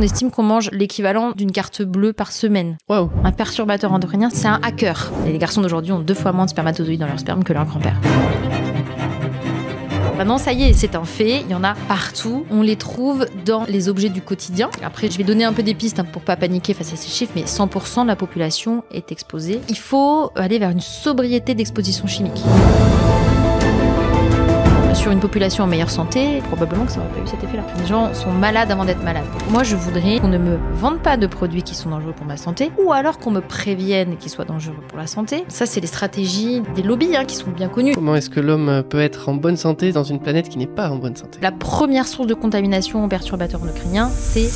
on estime qu'on mange l'équivalent d'une carte bleue par semaine. Wow. Un perturbateur endocrinien, c'est un hacker. Et les garçons d'aujourd'hui ont 2 fois moins de spermatozoïdes dans leur sperme que leur grand-père. Maintenant, ça y est, c'est un fait, il y en a partout. On les trouve dans les objets du quotidien. Après, je vais donner un peu des pistes pour pas paniquer face à ces chiffres, mais 100% de la population est exposée. Il faut aller vers une sobriété d'exposition chimique. Sur une population en meilleure santé, probablement que ça n'aurait pas eu cet effet-là. Les gens sont malades avant d'être malades. Moi, je voudrais qu'on ne me vende pas de produits qui sont dangereux pour ma santé, ou alors qu'on me prévienne qu'ils soient dangereux pour la santé. Ça, c'est les stratégies des lobbies qui sont bien connues. Comment est-ce que l'homme peut être en bonne santé dans une planète qui n'est pas en bonne santé ? La première source de contamination aux perturbateurs endocriniens, c'est...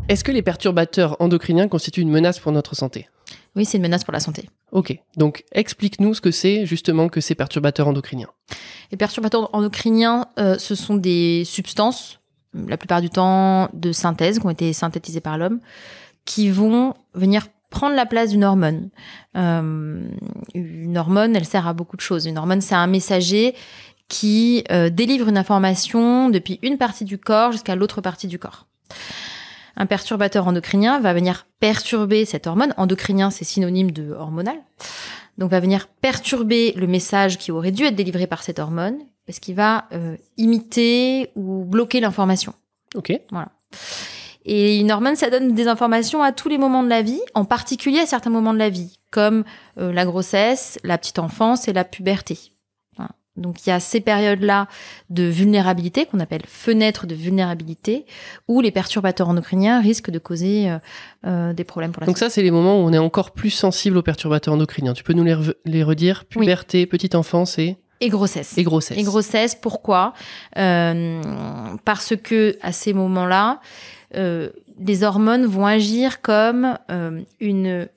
Est-ce que les perturbateurs endocriniens constituent une menace pour notre santé ? Oui, c'est une menace pour la santé. Ok, donc explique-nous ce que c'est justement que ces perturbateurs endocriniens. Les perturbateurs endocriniens, ce sont des substances, la plupart du temps de synthèse, qui ont été synthétisées par l'homme, qui vont venir prendre la place d'une hormone. Une hormone, elle sert à beaucoup de choses. Une hormone, c'est un messager qui délivre une information depuis une partie du corps jusqu'à l'autre partie du corps. Un perturbateur endocrinien va venir perturber cette hormone. Endocrinien, c'est synonyme de hormonal. Donc, va venir perturber le message qui aurait dû être délivré par cette hormone parce qu'il va imiter ou bloquer l'information. Ok. Voilà. Et une hormone, ça donne des informations à tous les moments de la vie, en particulier à certains moments de la vie, comme la grossesse, la petite enfance et la puberté. Donc, il y a ces périodes-là de vulnérabilité, qu'on appelle fenêtres de vulnérabilité, où les perturbateurs endocriniens risquent de causer des problèmes pour la santé. Donc ça, c'est les moments où on est encore plus sensible aux perturbateurs endocriniens. Tu peux nous les redire ? Puberté, oui. Petite enfance et grossesse. Et grossesse, pourquoi ? Parce que à ces moments-là, les hormones vont agir comme une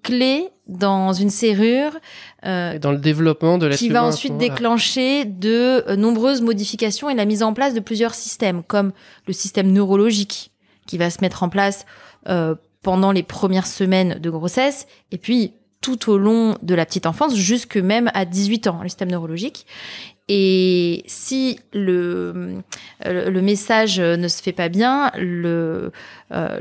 clé dans une serrure et dans le développement de l'être qui va ensuite déclencher de nombreuses modifications et la mise en place de plusieurs systèmes, comme le système neurologique qui va se mettre en place pendant les premières semaines de grossesse et puis tout au long de la petite enfance, jusque même à 18 ans, le système neurologique. Et si le message ne se fait pas bien, le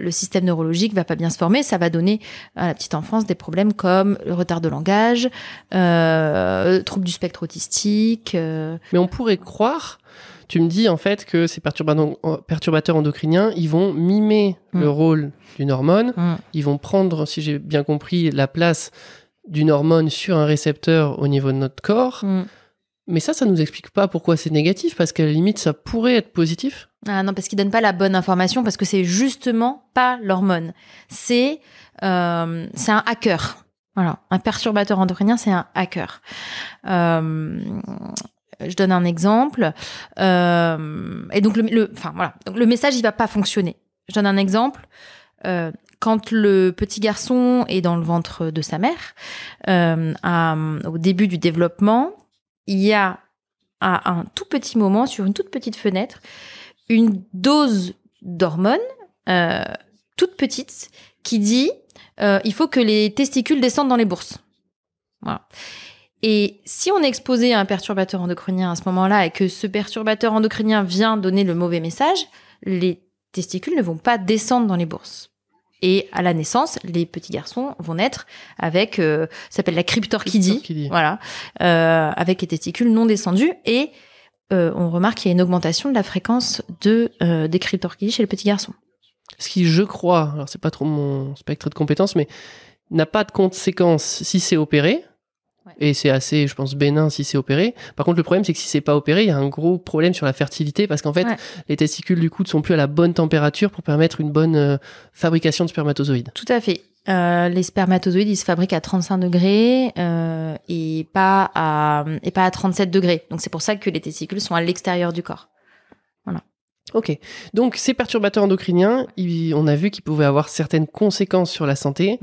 système neurologique va pas bien se former, ça va donner à la petite enfance des problèmes comme le retard de langage, troubles du spectre autistique. Mais on pourrait croire, tu me dis en fait que ces perturbateurs endocriniens, ils vont mimer le rôle d'une hormone, ils vont prendre, si j'ai bien compris, la place d'une hormone sur un récepteur au niveau de notre corps. Mais ça nous explique pas pourquoi c'est négatif, parce qu'à la limite, ça pourrait être positif. Ah non, parce qu'ils donnent pas la bonne information, parce que c'est justement pas l'hormone. C'est un hacker. Voilà, un perturbateur endocrinien, c'est un hacker. Je donne un exemple. Et donc donc le message, il va pas fonctionner. Je donne un exemple. Quand le petit garçon est dans le ventre de sa mère, au début du développement, il y a à un tout petit moment, sur une toute petite fenêtre, une dose d'hormones toute petite qui dit il faut que les testicules descendent dans les bourses. Voilà. Et si on est exposé à un perturbateur endocrinien à ce moment-là et que ce perturbateur endocrinien vient donner le mauvais message, les testicules ne vont pas descendre dans les bourses. Et à la naissance, les petits garçons vont naître avec, ça s'appelle la cryptorchidie, voilà, avec les testicules non descendus. Et on remarque qu'il y a une augmentation de la fréquence des cryptorchidies chez les petits garçons. Ce qui, je crois, alors c'est pas trop mon spectre de compétences, mais n'a pas de conséquences si c'est opéré. Ouais. Et c'est assez, je pense, bénin si c'est opéré. Par contre, le problème, c'est que si c'est pas opéré, il y a un gros problème sur la fertilité parce qu'en fait, les testicules, du coup, ne sont plus à la bonne température pour permettre une bonne fabrication de spermatozoïdes. Tout à fait. Les spermatozoïdes, ils se fabriquent à 35 degrés et pas à 37 degrés. Donc, c'est pour ça que les testicules sont à l'extérieur du corps. Voilà. Ok. Donc, ces perturbateurs endocriniens, on a vu qu'ils pouvaient avoir certaines conséquences sur la santé.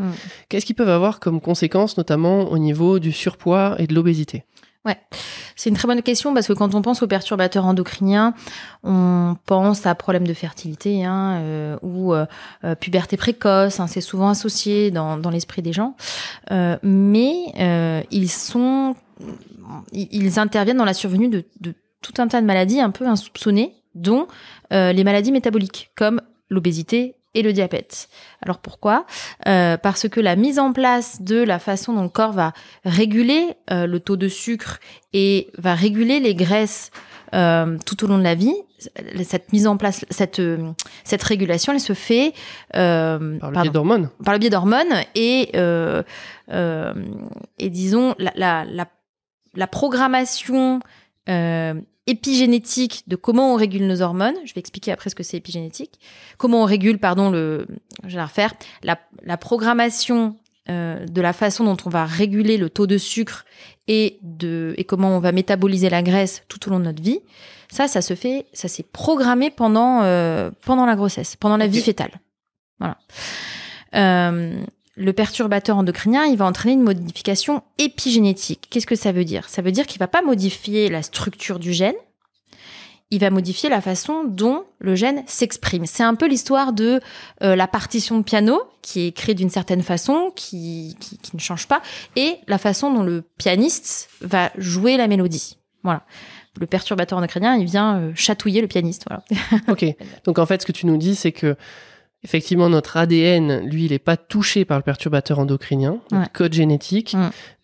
Qu'est-ce qu'ils peuvent avoir comme conséquences, notamment au niveau du surpoids et de l'obésité ? Ouais, c'est une très bonne question parce que quand on pense aux perturbateurs endocriniens, on pense à problèmes de fertilité ou puberté précoce. C'est souvent associé dans l'esprit des gens, mais ils interviennent dans la survenue de tout un tas de maladies un peu insoupçonnées, dont les maladies métaboliques, comme l'obésité et le diabète. Alors pourquoi ? Parce que la mise en place de la façon dont le corps va réguler le taux de sucre et va réguler les graisses tout au long de la vie, cette mise en place, cette régulation, elle se fait par le biais d'hormones. Par le biais d'hormones et disons la programmation épigénétique de comment on régule nos hormones. Je vais expliquer après ce que c'est épigénétique. Comment on régule, je vais la refaire. La programmation de la façon dont on va réguler le taux de sucre et comment on va métaboliser la graisse tout au long de notre vie. Ça s'est programmé pendant la grossesse, pendant la vie fétale. Voilà. Le perturbateur endocrinien, il va entraîner une modification épigénétique. Qu'est-ce que ça veut dire ? Ça veut dire qu'il va pas modifier la structure du gène, il va modifier la façon dont le gène s'exprime. C'est un peu l'histoire de la partition de piano qui est créée d'une certaine façon, qui ne change pas, et la façon dont le pianiste va jouer la mélodie. Voilà. Le perturbateur endocrinien, il vient chatouiller le pianiste. Voilà. Ok. Donc en fait, ce que tu nous dis, c'est que effectivement, notre ADN, lui, il n'est pas touché par le perturbateur endocrinien, notre code génétique.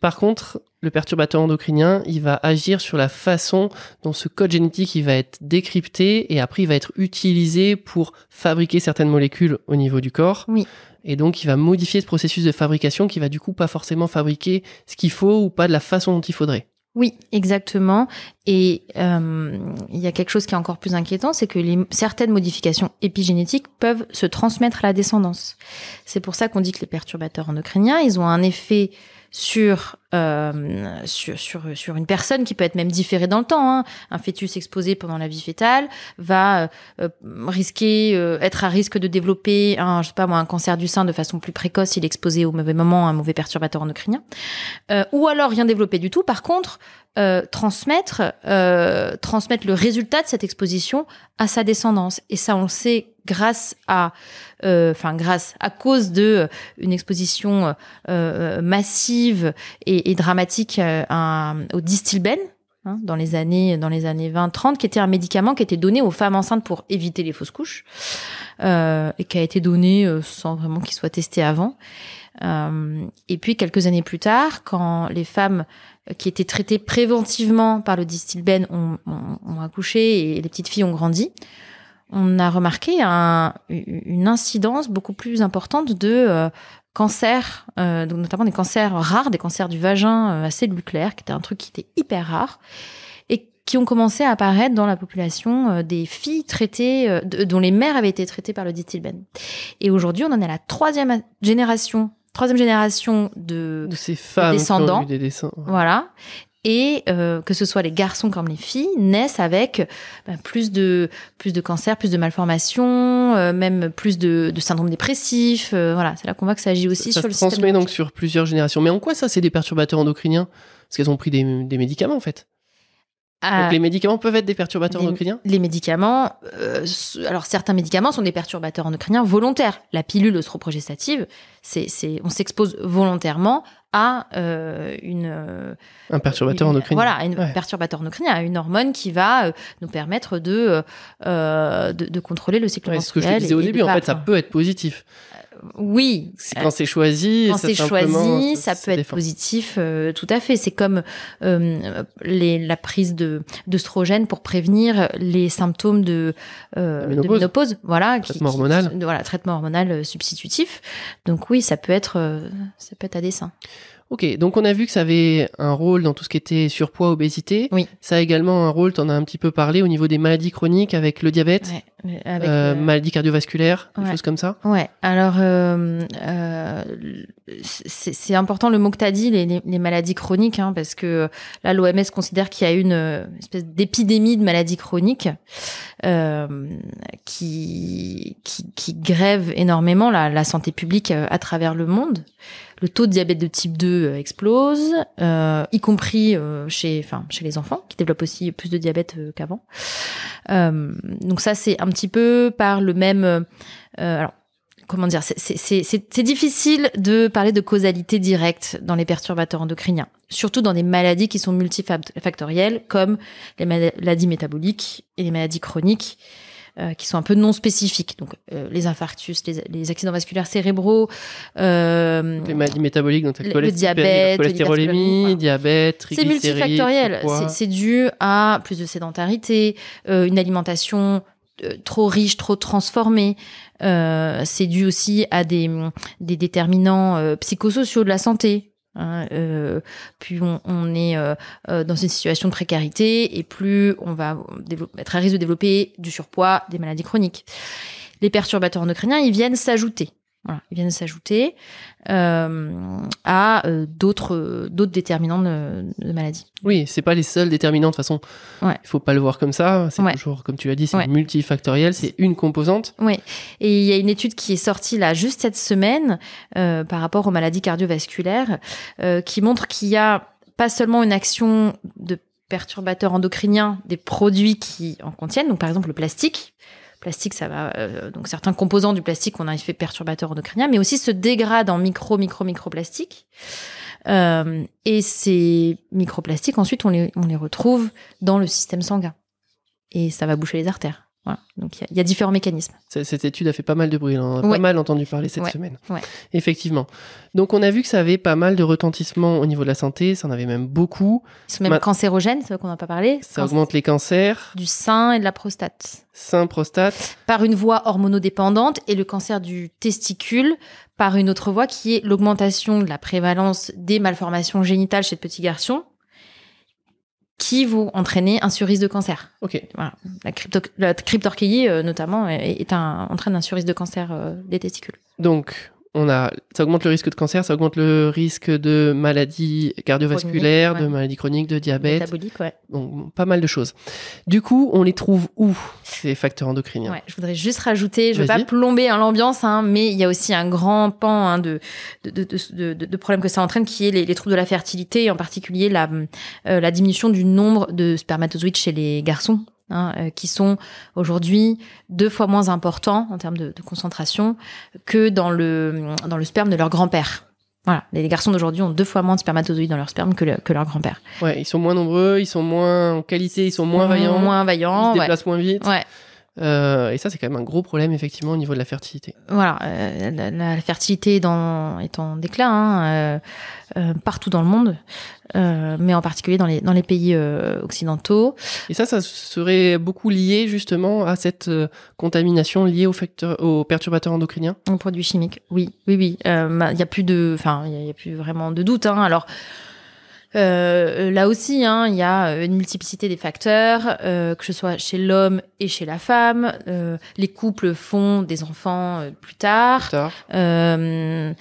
Par contre, le perturbateur endocrinien, il va agir sur la façon dont ce code génétique, il va être décrypté et après, il va être utilisé pour fabriquer certaines molécules au niveau du corps. Oui. Et donc, il va modifier ce processus de fabrication qui va du coup pas forcément fabriquer ce qu'il faut ou pas de la façon dont il faudrait. Oui, exactement. Et il y a quelque chose qui est encore plus inquiétant, c'est que certaines modifications épigénétiques peuvent se transmettre à la descendance. C'est pour ça qu'on dit que les perturbateurs endocriniens, ils ont un effet sur une personne qui peut être même différée dans le temps. Hein. Un fœtus exposé pendant la vie fétale va être à risque de développer un cancer du sein de façon plus précoce s'il est exposé au mauvais moment à un mauvais perturbateur endocrinien. Ou alors rien développer du tout. Par contre, transmettre le résultat de cette exposition à sa descendance. Et ça, on le sait grâce à cause de une exposition massive et dramatique au Distilbène, dans les années 20-30, qui était un médicament qui était donné aux femmes enceintes pour éviter les fausses couches, et qui a été donné sans vraiment qu'il soit testé avant. Et puis quelques années plus tard, quand les femmes qui étaient traitées préventivement par le Distilbène ont accouché et les petites filles ont grandi, on a remarqué une incidence beaucoup plus importante de cancers, donc notamment des cancers rares, des cancers du vagin à cellules claires, qui était un truc qui était hyper rare, et qui ont commencé à apparaître dans la population des filles traitées, dont les mères avaient été traitées par le Distilbène. Et aujourd'hui, on en est à la troisième génération de ces femmes descendants, qui ont eu des descendants. Voilà. Et que ce soit les garçons comme les filles naissent avec plus de cancers, plus de malformations, même plus de syndrome dépressif. Voilà, c'est là qu'on voit que ça agit aussi sur le système. Ça se transmet donc sur plusieurs générations. Mais en quoi ça, c'est des perturbateurs endocriniens ? Parce qu'elles ont pris des médicaments en fait. Donc les médicaments peuvent être des perturbateurs endocriniens ? Les médicaments, alors certains médicaments sont des perturbateurs endocriniens volontaires. La pilule œstrogestative, on s'expose volontairement à un perturbateur endocrinien. Voilà, un perturbateur endocrinien, à une hormone qui va nous permettre de contrôler le cycle menstruel. C'est ce que je te disais au début, en fait, ça peut être positif. Oui. Quand c'est choisi. Quand c'est choisi, ça peut être positif, tout à fait. C'est comme la prise d'œstrogène pour prévenir les symptômes de ménopause. Voilà. Traitement hormonal. Traitement hormonal substitutif. Donc oui, ça peut être à dessein. Ok, donc on a vu que ça avait un rôle dans tout ce qui était surpoids, obésité. Oui. Ça a également un rôle, tu en as un petit peu parlé, au niveau des maladies chroniques avec le diabète, maladies cardiovasculaires, des choses comme ça. Ouais, alors c'est important le mot que tu as dit, les maladies chroniques, parce que là l'OMS considère qu'il y a une espèce d'épidémie de maladies chroniques qui grève énormément la santé publique à travers le monde. Le taux de diabète de type 2 explose, y compris chez les enfants, qui développent aussi plus de diabète qu'avant. Donc ça, c'est un petit peu par le même... alors, comment dire, c'est difficile de parler de causalité directe dans les perturbateurs endocriniens, surtout dans des maladies qui sont multifactorielles, comme les maladies métaboliques et les maladies chroniques. qui sont un peu non spécifiques. Donc, les infarctus, les accidents vasculaires cérébraux, les maladies métaboliques, donc le diabète, cholestérolémie, voilà. diabète, triglycérides. C'est multifactoriel. C'est dû à plus de sédentarité, une alimentation trop riche, trop transformée. C'est dû aussi à des déterminants psychosociaux de la santé. Plus on est dans une situation de précarité et plus on va être à risque de développer du surpoids, des maladies chroniques. Les perturbateurs endocriniens, ils viennent s'ajouter. Voilà, ils viennent s'ajouter à d'autres déterminants de maladies. Oui, c'est pas les seuls déterminants de toute façon. Ouais. Il faut pas le voir comme ça. C'est toujours, comme tu l'as dit, c'est multifactoriel. C'est une composante. Oui. Et il y a une étude qui est sortie là juste cette semaine par rapport aux maladies cardiovasculaires qui montre qu'il y a pas seulement une action de perturbateurs endocriniens des produits qui en contiennent. Donc par exemple le plastique, ça va donc certains composants du plastique ont un effet perturbateur endocrinien, mais aussi se dégradent en microplastiques. Et ces microplastiques, ensuite, on les retrouve dans le système sanguin. Et ça va boucher les artères. Voilà. Donc, il y a différents mécanismes. Cette étude a fait pas mal de bruit. On a pas mal entendu parler cette semaine. Ouais. Effectivement. Donc, on a vu que ça avait pas mal de retentissement au niveau de la santé. Ça en avait même beaucoup. Ils sont même cancérogènes, c'est vrai qu'on n'a pas parlé. Ça augmente les cancers. Du sein et de la prostate. Sein, prostate. Par une voie hormonodépendante et le cancer du testicule par une autre voie qui est l'augmentation de la prévalence des malformations génitales chez le petit garçon qui vont entraîner un surrisque de cancer. Ok. Voilà. La cryptorchidie, notamment, entraîne un surrisque de cancer des testicules. Donc, ça augmente le risque de cancer, ça augmente le risque de maladies cardiovasculaires, de maladies chroniques, de diabète. Métabolique, Donc, pas mal de choses. Du coup, on les trouve où, ces facteurs endocriniens ? Je voudrais juste rajouter, je ne veux pas plomber l'ambiance, mais il y a aussi un grand pan de problèmes que ça entraîne, qui est les troubles de la fertilité, et en particulier la diminution du nombre de spermatozoïdes chez les garçons. Qui sont aujourd'hui 2 fois moins importants en termes de concentration que dans le sperme de leur grand-père. Voilà, les garçons d'aujourd'hui ont 2 fois moins de spermatozoïdes dans leur sperme que leur grand-père. Ouais, ils sont moins nombreux, ils sont moins en qualité, ils sont moins vaillants. Ils se déplacent moins vite. Ouais. Et ça, c'est quand même un gros problème, effectivement, au niveau de la fertilité. Voilà, la fertilité est en déclin partout dans le monde, mais en particulier dans les pays occidentaux. Et ça serait beaucoup lié, justement, à cette contamination liée aux perturbateurs endocriniens ? Aux produits chimiques, oui. Il y a plus vraiment de doute. Alors, là aussi, il y a une multiplicité des facteurs, que ce soit chez l'homme et chez la femme. Les couples font des enfants plus tard. Et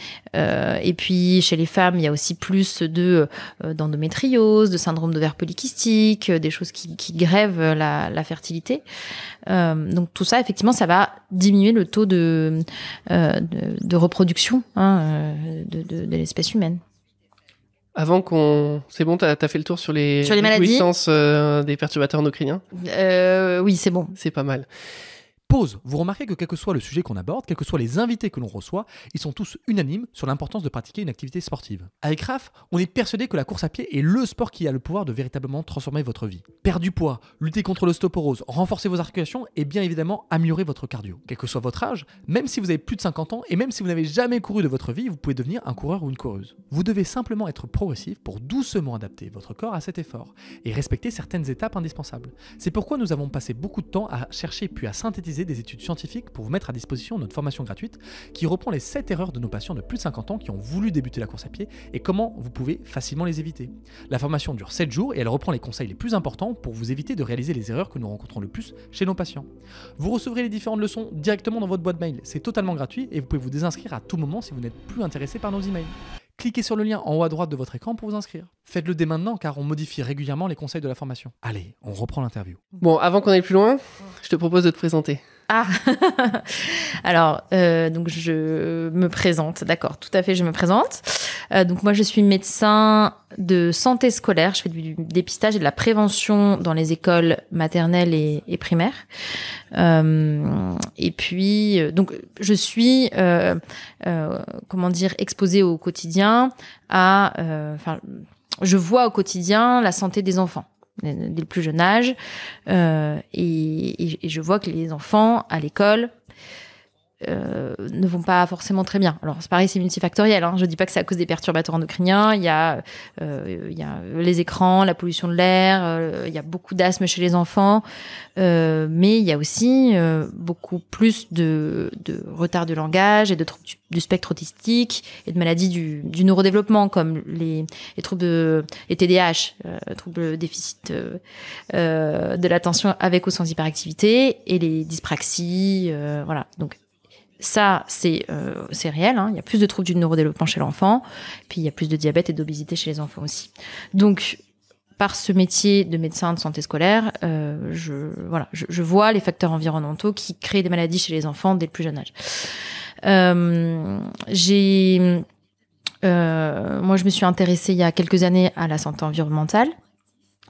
puis, chez les femmes, il y a aussi plus d'endométriose, de syndrome d'ovaire polykystique, des choses qui grèvent la fertilité. Donc, tout ça, effectivement, ça va diminuer le taux de reproduction de l'espèce humaine. Avant c'est bon, t'as fait le tour sur les puissances des perturbateurs endocriniens ? Oui, c'est bon. C'est pas mal. Pause. Vous remarquez que quel que soit le sujet qu'on aborde, quels que soient les invités que l'on reçoit, ils sont tous unanimes sur l'importance de pratiquer une activité sportive. Avec Raph, on est persuadé que la course à pied est le sport qui a le pouvoir de véritablement transformer votre vie. Perdre du poids, lutter contre l'ostéoporose, renforcer vos articulations et bien évidemment améliorer votre cardio. Quel que soit votre âge, même si vous avez plus de 50 ans et même si vous n'avez jamais couru de votre vie, vous pouvez devenir un coureur ou une coureuse. Vous devez simplement être progressif pour doucement adapter votre corps à cet effort et respecter certaines étapes indispensables. C'est pourquoi nous avons passé beaucoup de temps à chercher puis à synthétiser des études scientifiques pour vous mettre à disposition notre formation gratuite qui reprend les 7 erreurs de nos patients de plus de 50 ans qui ont voulu débuter la course à pied et comment vous pouvez facilement les éviter. La formation dure 7 jours et elle reprend les conseils les plus importants pour vous éviter de réaliser les erreurs que nous rencontrons le plus chez nos patients. Vous recevrez les différentes leçons directement dans votre boîte mail. C'est totalement gratuit et vous pouvez vous désinscrire à tout moment si vous n'êtes plus intéressé par nos emails. Cliquez sur le lien en haut à droite de votre écran pour vous inscrire. Faites-le dès maintenant car on modifie régulièrement les conseils de la formation. Allez, on reprend l'interview. Bon, avant qu'on aille plus loin, je te propose de te présenter. Ah, alors, donc je me présente, d'accord, tout à fait, je me présente. Donc moi, je suis médecin de santé scolaire, je fais du dépistage et de la prévention dans les écoles maternelles et primaires. Et puis, donc, je suis, exposée au quotidien je vois au quotidien la santé des enfants. dès le plus jeune âge. Et je vois que les enfants à l'école ne vont pas forcément très bien. Alors c'est pareil, c'est multifactoriel. Je dis pas que c'est à cause des perturbateurs endocriniens. Il y a les écrans, la pollution de l'air. Il y a beaucoup d'asthme chez les enfants, mais il y a aussi beaucoup plus de retard de langage et de troubles du spectre autistique et de maladies du neurodéveloppement comme les troubles les TDAH, troubles déficit de l'attention avec ou sans hyperactivité, et les dyspraxies. Voilà. Donc ça, c'est réel. Il y a plus de troubles du neurodéveloppement chez l'enfant. Puis, il y a plus de diabète et d'obésité chez les enfants aussi. Donc, par ce métier de médecin de santé scolaire, je vois les facteurs environnementaux qui créent des maladies chez les enfants dès le plus jeune âge. Moi, je me suis intéressée il y a quelques années à la santé environnementale.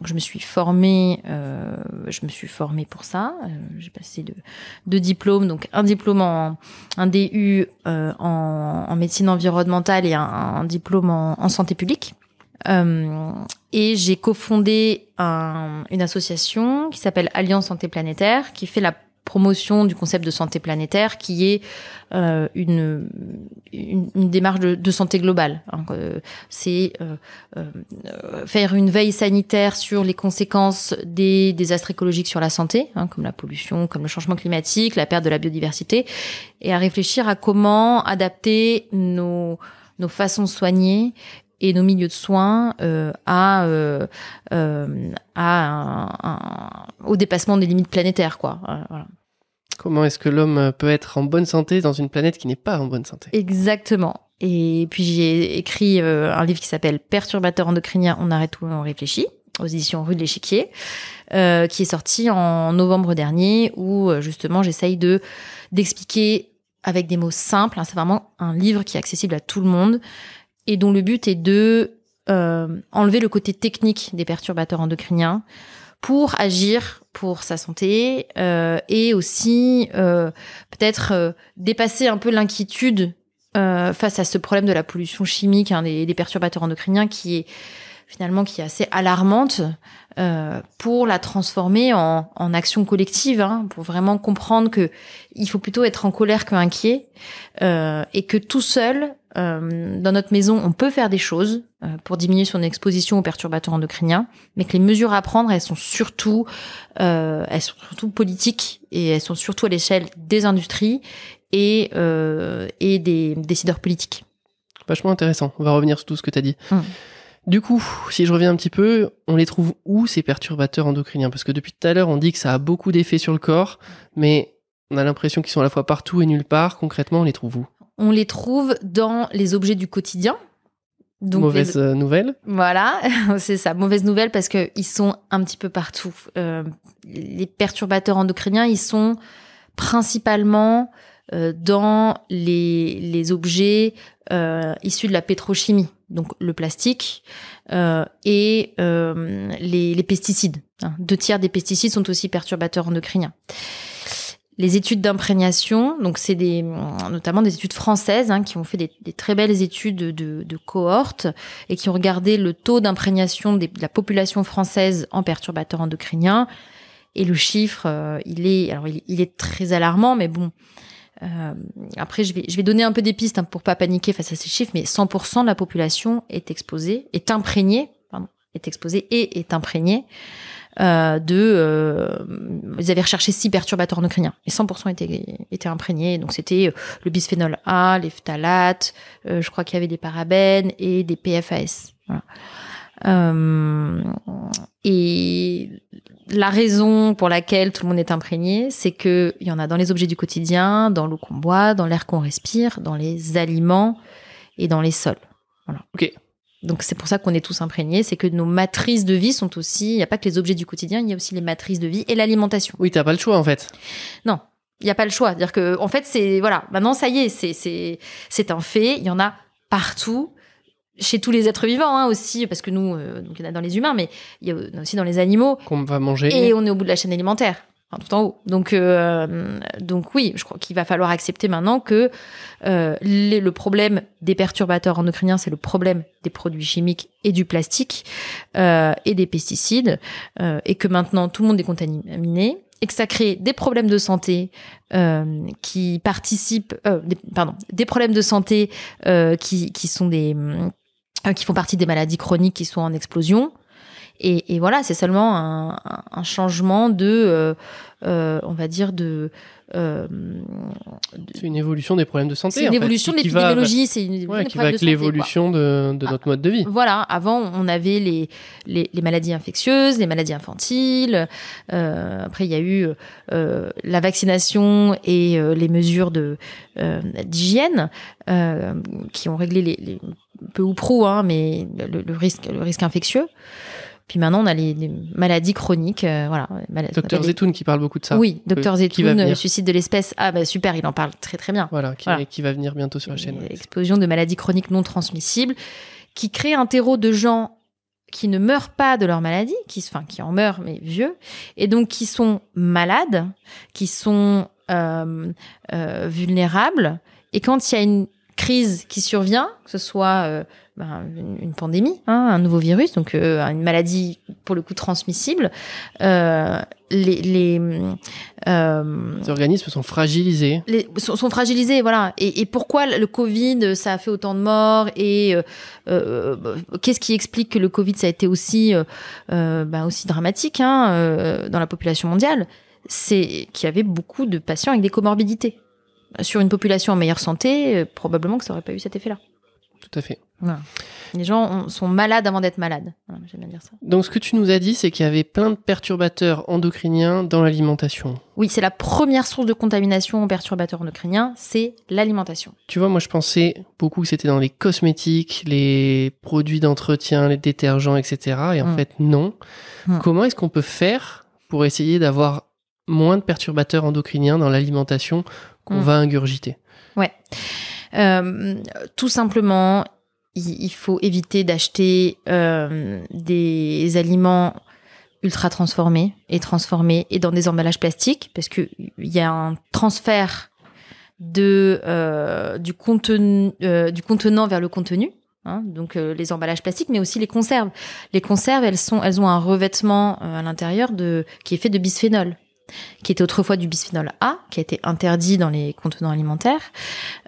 Je me suis formée pour ça. J'ai passé deux diplômes, donc un diplôme un DU en médecine environnementale et un diplôme en santé publique. Et j'ai cofondé une association qui s'appelle Alliance Santé Planétaire, qui fait la promotion du concept de santé planétaire, qui est une démarche de santé globale. C'est faire une veille sanitaire sur les conséquences des désastres écologiques sur la santé, comme la pollution, comme le changement climatique, la perte de la biodiversité, et à réfléchir à comment adapter nos façons de soigner et nos milieux de soins au dépassement des limites planétaires, quoi. Voilà. Comment est-ce que l'homme peut être en bonne santé dans une planète qui n'est pas en bonne santé ? Exactement. Et puis j'ai écrit un livre qui s'appelle Perturbateurs endocriniens, on arrête tout et on réfléchit, aux éditions Rue de l'Échiquier, qui est sorti en novembre dernier, où justement j'essaye d'expliquer avec des mots simples. C'est vraiment un livre qui est accessible à tout le monde et dont le but est de enlever le côté technique des perturbateurs endocriniens pour agir pour sa santé et aussi peut-être dépasser un peu l'inquiétude face à ce problème de la pollution chimique des perturbateurs endocriniens qui est assez alarmante, pour la transformer en action collective, pour vraiment comprendre que il faut plutôt être en colère qu'inquiet, et que tout seul, dans notre maison, on peut faire des choses pour diminuer son exposition aux perturbateurs endocriniens, mais que les mesures à prendre, elles sont surtout politiques, et elles sont surtout à l'échelle des industries et des décideurs politiques. Vachement intéressant. On va revenir sur tout ce que tu as dit. Du coup, si je reviens un petit peu, on les trouve où, ces perturbateurs endocriniens ? Parce que depuis tout à l'heure, on dit que ça a beaucoup d'effets sur le corps, mais on a l'impression qu'ils sont à la fois partout et nulle part. Concrètement, on les trouve où ? On les trouve dans les objets du quotidien. Donc mauvaise nouvelle. Voilà, c'est ça, mauvaise nouvelle, parce qu'ils sont un petit peu partout. Les perturbateurs endocriniens, ils sont principalement dans les objets issus de la pétrochimie. Donc le plastique et les pesticides. 2/3 des pesticides sont aussi perturbateurs endocriniens. Les études d'imprégnation, donc c'est notamment des études françaises qui ont fait des très belles études de cohortes et qui ont regardé le taux d'imprégnation de la population française en perturbateurs endocriniens. Et le chiffre, il est très alarmant, mais bon. Après, je vais donner un peu des pistes pour pas paniquer face à ces chiffres, mais 100% de la population est imprégnée ils avaient recherché 6 perturbateurs endocriniens et 100% étaient imprégnés. Donc c'était le bisphénol A, les phtalates, je crois qu'il y avait des parabènes et des PFAS. Voilà. Et la raison pour laquelle tout le monde est imprégné, c'est qu'il y en a dans les objets du quotidien, dans l'eau qu'on boit, dans l'air qu'on respire, dans les aliments et dans les sols. Voilà. Ok. Donc c'est pour ça qu'on est tous imprégnés, c'est que nos matrices de vie sont aussi, il n'y a pas que les objets du quotidien, il y a aussi les matrices de vie et l'alimentation. Oui, t'as pas le choix en fait. Non, il n'y a pas le choix. C'est-à-dire que, en fait, maintenant ça y est, c'est un fait, il y en a partout. Chez tous les êtres vivants aussi, parce que nous, donc il y en a dans les humains, mais il y en a aussi dans les animaux. Qu'on va manger. Et on est au bout de la chaîne alimentaire. tout en haut. Donc oui, je crois qu'il va falloir accepter maintenant que le problème des perturbateurs endocriniens, c'est le problème des produits chimiques et du plastique et des pesticides, et que maintenant tout le monde est contaminé, et que ça crée des problèmes de santé qui participent, des problèmes de santé qui sont qui font partie des maladies chroniques qui sont en explosion. Et voilà, c'est seulement un changement on va dire c'est une évolution des problèmes de santé. C'est une évolution de l'épidémiologie, c'est une évolution qui va avec l'évolution de notre mode de vie. Voilà, avant on avait les maladies infectieuses, les maladies infantiles. Après il y a eu la vaccination et les mesures d'hygiène qui ont réglé les peu ou prou, mais le risque infectieux. Puis maintenant, on a les maladies chroniques. Voilà. Docteur Zetoun qui parle beaucoup de ça. Oui, Docteur Zetoun, le suicide de l'espèce. Ah, super, il en parle très très bien. Voilà, qui va venir bientôt sur la chaîne. Explosion de maladies chroniques non transmissibles, qui crée un terreau de gens qui ne meurent pas de leur maladie, qui en meurent, mais vieux, et donc qui sont malades, qui sont vulnérables. Et quand il y a une crise qui survient, que ce soit une pandémie, un nouveau virus, donc une maladie pour le coup transmissible, les organismes sont fragilisés. Sont fragilisés, voilà. Et pourquoi le Covid, ça a fait autant de morts, et qu'est-ce qui explique que le Covid, ça a été aussi dramatique dans la population mondiale? C'est qu'il y avait beaucoup de patients avec des comorbidités. Sur une population en meilleure santé, probablement que ça n'aurait pas eu cet effet-là. Tout à fait. Voilà. Les gens sont malades avant d'être malades. Voilà, j'aime bien dire ça. Donc, ce que tu nous as dit, c'est qu'il y avait plein de perturbateurs endocriniens dans l'alimentation. Oui, c'est la première source de contamination aux perturbateurs endocriniens, c'est l'alimentation. Tu vois, moi, je pensais beaucoup que c'était dans les cosmétiques, les produits d'entretien, les détergents, etc. Et en fait, non. Comment est-ce qu'on peut faire pour essayer d'avoir moins de perturbateurs endocriniens dans l'alimentation qu'on va ingurgiter? Ouais. Tout simplement, il faut éviter d'acheter des aliments ultra transformés et dans des emballages plastiques, parce qu'il y a un transfert du contenant vers le contenu. Donc les emballages plastiques, mais aussi les conserves. Les conserves, elles ont un revêtement à l'intérieur qui est fait de bisphénol, qui était autrefois du bisphénol A, qui a été interdit dans les contenants alimentaires,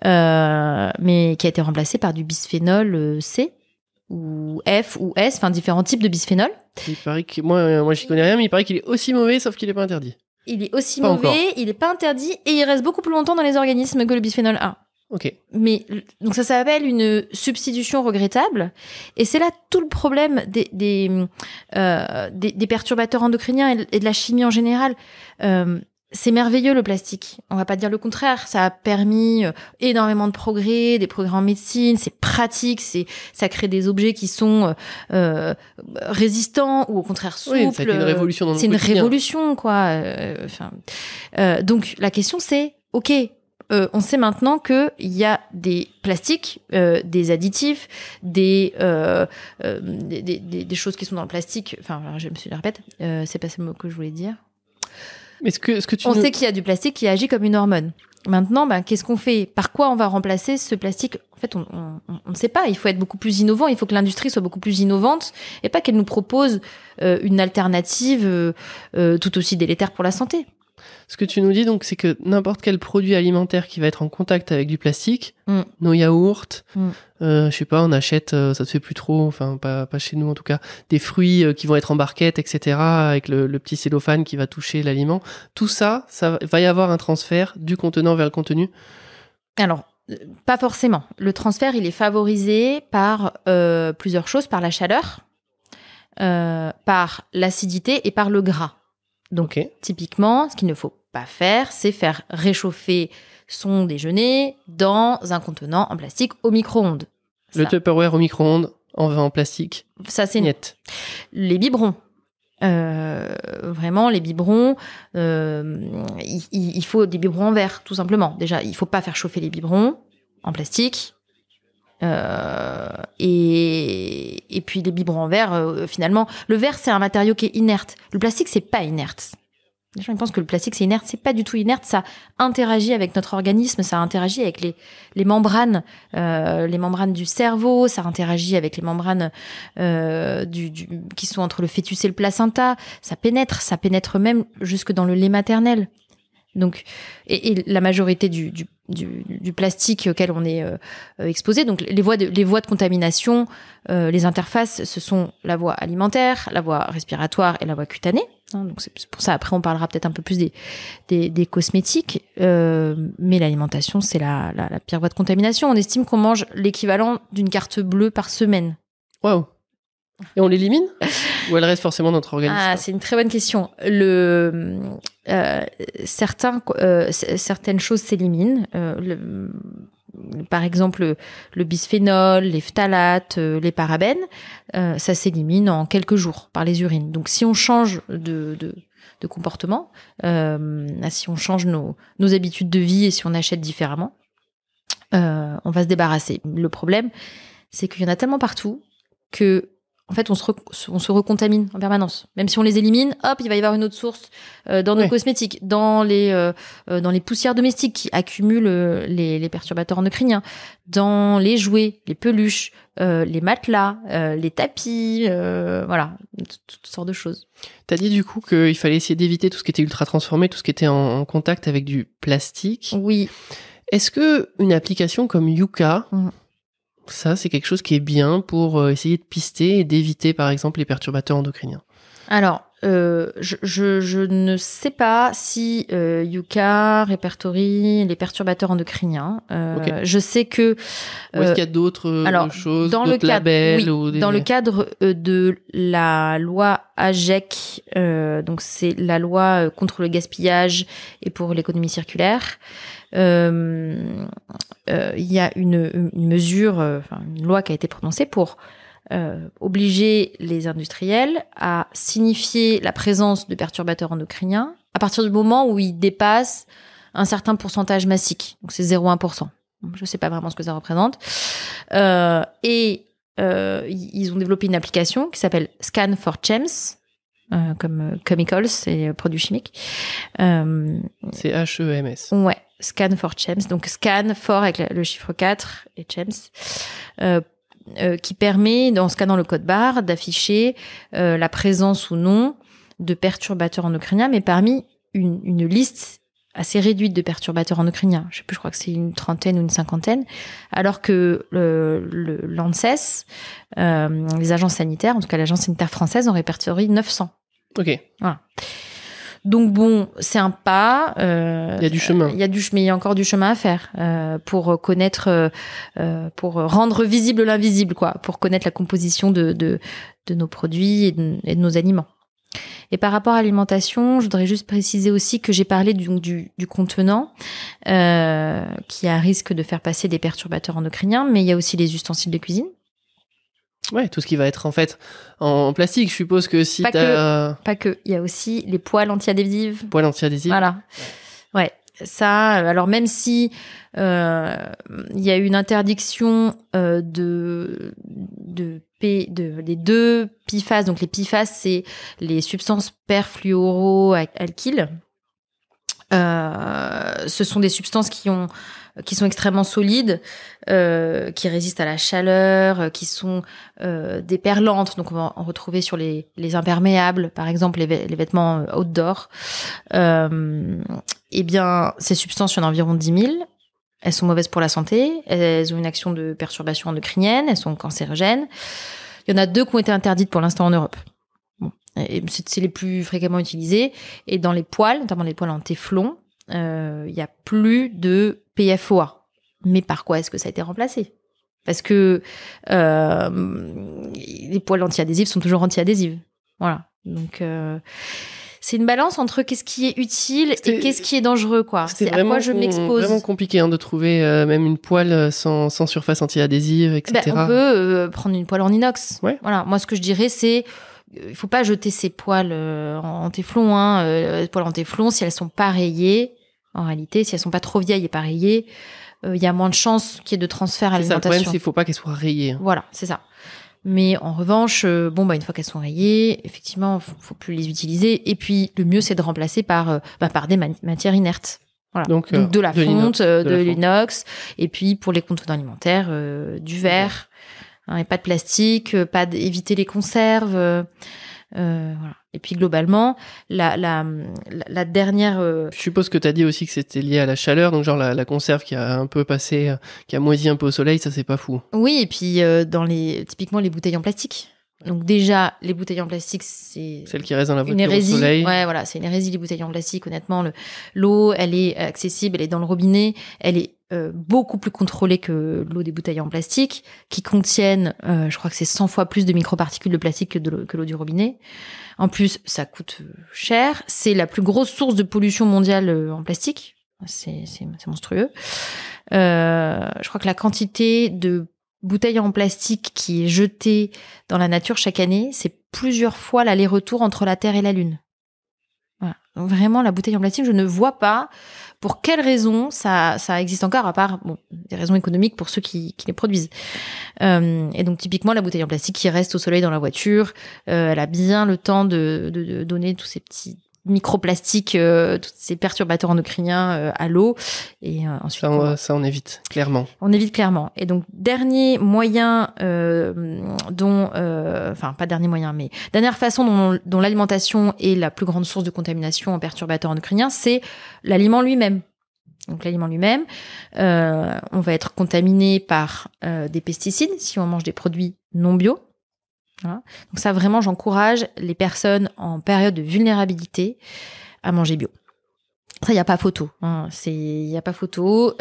mais qui a été remplacé par du bisphénol C ou F ou S, enfin différents types de bisphénol. Il paraît que moi j'y connais rien, mais il paraît qu'il est aussi mauvais, sauf qu'il n'est pas interdit. Il est aussi mauvais, il n'est pas interdit, et il reste beaucoup plus longtemps dans les organismes que le bisphénol A. Ok. Mais donc ça s'appelle une substitution regrettable, et c'est là tout le problème des perturbateurs endocriniens et de la chimie en général. C'est merveilleux le plastique, on va pas dire le contraire. Ça a permis énormément de progrès, des progrès en médecine. C'est pratique, ça crée des objets qui sont résistants ou au contraire souples. Oui, ça a été une révolution dans le quotidien. C'est une révolution, quoi. Donc la question c'est, ok. On sait maintenant qu'il y a des plastiques, des additifs, des choses qui sont dans le plastique. Enfin, je me répète, c'est pas ce mot que je voulais dire. Mais on sait qu'il y a du plastique qui agit comme une hormone. Maintenant, qu'est-ce qu'on fait? Par quoi on va remplacer ce plastique? En fait, on ne sait pas. Il faut être beaucoup plus innovant. Il faut que l'industrie soit beaucoup plus innovante et pas qu'elle nous propose une alternative tout aussi délétère pour la santé. Ce que tu nous dis, donc, c'est que n'importe quel produit alimentaire qui va être en contact avec du plastique, nos yaourts, je sais pas, on achète, ça se fait plus trop, enfin, pas chez nous en tout cas, des fruits qui vont être en barquette, etc., avec le petit cellophane qui va toucher l'aliment. Tout ça, va y avoir un transfert du contenant vers le contenu? Alors, pas forcément. Le transfert, il est favorisé par plusieurs choses, par la chaleur, par l'acidité et par le gras. Donc, typiquement, ce qu'il ne faut pas faire, c'est faire réchauffer son déjeuner dans un contenant en plastique au micro-ondes. Le Tupperware au micro-ondes en plastique. Ça, c'est net. Les biberons. Vraiment, les biberons, il faut des biberons en verre, tout simplement. Déjà, il ne faut pas faire chauffer les biberons en plastique. Et puis les biberons en verre, finalement, le verre c'est un matériau qui est inerte. Le plastique c'est pas inerte. Les gens ils pensent que le plastique c'est inerte, c'est pas du tout inerte, ça interagit avec notre organisme, ça interagit avec les membranes du cerveau, ça interagit avec les membranes qui sont entre le fœtus et le placenta, ça pénètre même jusque dans le lait maternel. Donc et la majorité du plastique auquel on est exposé, donc les voies de contamination, les interfaces, ce sont la voie alimentaire, la voie respiratoire et la voie cutanée. Donc c'est pour ça après on parlera peut-être un peu plus des cosmétiques, mais l'alimentation c'est la pire voie de contamination. On estime qu'on mange l'équivalent d'une carte bleue par semaine. Waouh. Et on l'élimine ou elle reste forcément dans notre organisme? Ah, c'est une très bonne question. Certaines choses s'éliminent. Par exemple, le bisphénol, les phtalates, les parabènes, ça s'élimine en quelques jours par les urines. Donc, si on change de comportement, si on change nos habitudes de vie et si on achète différemment, on va se débarrasser. Le problème, c'est qu'il y en a tellement partout que en fait, on se recontamine en permanence. Même si on les élimine, hop, il va y avoir une autre source dans nos cosmétiques, dans les poussières domestiques qui accumulent les perturbateurs endocriniens, dans les jouets, les peluches, les matelas, les tapis, voilà, toutes sortes de choses. T'as dit du coup qu'il fallait essayer d'éviter tout ce qui était ultra transformé, tout ce qui était en contact avec du plastique. Oui. Est-ce que une application comme Yuka, ça, c'est quelque chose qui est bien pour essayer de pister et d'éviter, par exemple, les perturbateurs endocriniens? Alors, je ne sais pas si Yuka répertorie les perturbateurs endocriniens. Je sais que... Ou est-ce qu'il y a d'autres choses, d'autres labels dans le cadre de la loi AGEC, donc c'est la loi contre le gaspillage et pour l'économie circulaire, il y a une mesure, une loi qui a été prononcée pour obliger les industriels à signifier la présence de perturbateurs endocriniens à partir du moment où ils dépassent un certain pourcentage massique. Donc c'est 0,1%. Je ne sais pas vraiment ce que ça représente. Ils ont développé une application qui s'appelle Scan for Chems, comme chemicals, c'est produits chimiques. C'est HEMS. Ouais. Scan for Chems, donc scan for avec le chiffre 4 et Chems, qui permet, en scannant le code barre, d'afficher la présence ou non de perturbateurs endocriniens, mais parmi une liste assez réduite de perturbateurs endocriniens. Je sais plus, je crois que c'est une trentaine ou une cinquantaine, alors que l'ANSES, les agences sanitaires, en tout cas l'agence sanitaire française, en répertorie 900. Ok. Voilà. Donc bon, c'est un pas. Il y a du chemin. Mais il y a encore du chemin à faire pour connaître, pour rendre visible l'invisible, quoi, pour connaître la composition de nos produits et de nos aliments. Et par rapport à l'alimentation, je voudrais juste préciser aussi que j'ai parlé du contenant qui a risque de faire passer des perturbateurs endocriniens, mais il y a aussi les ustensiles de cuisine. Ouais, tout ce qui va être en fait en plastique, je suppose que si Pas que, il y a aussi les poêles anti-adhésives. Poêles anti-adhésives. Voilà. Ouais, ça, alors même si il y a une interdiction des deux PFAS, donc les PFAS, c'est les substances perfluoroalkyles. Ce sont des substances qui sont extrêmement solides, qui résistent à la chaleur, qui sont déperlantes. Donc, on va en retrouver sur les imperméables, par exemple, les vêtements outdoor. Eh bien, ces substances, il y en a environ 10 000. Elles sont mauvaises pour la santé. Elles ont une action de perturbation endocrinienne. Elles sont cancérogènes. Il y en a 2 qui ont été interdites pour l'instant en Europe. Bon. Et c'est les plus fréquemment utilisées. Et dans les poêles, notamment les poêles en téflon, il y a plus de PFOA. Mais par quoi est-ce que ça a été remplacé? Parce que les poêles anti-adhésives sont toujours anti-adhésives. Voilà. Donc c'est une balance entre qu'est-ce qui est utile et qu'est-ce qui est dangereux, quoi. C'est à quoi je m'expose. C'est vraiment compliqué de trouver même une poêle sans surface anti-adhésive, etc. On peut prendre une poêle en inox. Ouais. Voilà. Moi, ce que je dirais, c'est il faut pas jeter ces poêles en téflon. Les poêles en téflon, si elles sont pas rayées, en réalité, si elles sont pas trop vieilles et pas rayées, il y a moins de chances qu'il y ait de transfert à l'alimentation. Le problème, c'est qu'il faut pas qu'elles soient rayées. Voilà, c'est ça. Mais en revanche, une fois qu'elles sont rayées, effectivement, faut plus les utiliser. Et puis, le mieux, c'est de remplacer par des matières inertes. Voilà. Donc de la fonte, de l'inox. Et puis, pour les contenants alimentaires, du verre. Et pas de plastique, éviter les conserves. Voilà. Et puis globalement, la dernière. Je suppose que tu as dit aussi que c'était lié à la chaleur, donc genre la conserve qui a un peu passé, qui a moisi un peu au soleil, ça c'est pas fou. Oui, et puis typiquement les bouteilles en plastique. Donc déjà, les bouteilles en plastique, c'est celle qui reste dans la voiture une hérésie. Au soleil. Ouais, voilà, c'est une hérésie les bouteilles en plastique. Honnêtement, l'eau, elle est accessible, elle est dans le robinet, elle est beaucoup plus contrôlée que l'eau des bouteilles en plastique, qui contiennent, je crois que c'est 100 fois plus de microparticules de plastique que l'eau du robinet. En plus, ça coûte cher. C'est la plus grosse source de pollution mondiale en plastique. C'est monstrueux. Je crois que la quantité de bouteilles en plastique qui est jetée dans la nature chaque année, c'est plusieurs fois l'aller-retour entre la Terre et la Lune. Voilà. Donc vraiment, la bouteille en plastique, je ne vois pas pour quelles raisons ça existe encore, à part des raisons économiques pour ceux qui les produisent. Et donc typiquement, la bouteille en plastique qui reste au soleil dans la voiture, elle a bien le temps de donner tous ces petits microplastiques, tous ces perturbateurs endocriniens à l'eau. Et ensuite, ça on évite, clairement. On évite clairement. Et donc, dernier moyen pas dernier moyen, mais dernière façon dont l'alimentation est la plus grande source de contamination en perturbateurs endocriniens, c'est l'aliment lui-même. Donc, l'aliment lui-même, on va être contaminé par des pesticides si on mange des produits non bio. Voilà. Donc ça, vraiment, j'encourage les personnes en période de vulnérabilité à manger bio. Ça, il n'y a pas photo. Y a pas photo.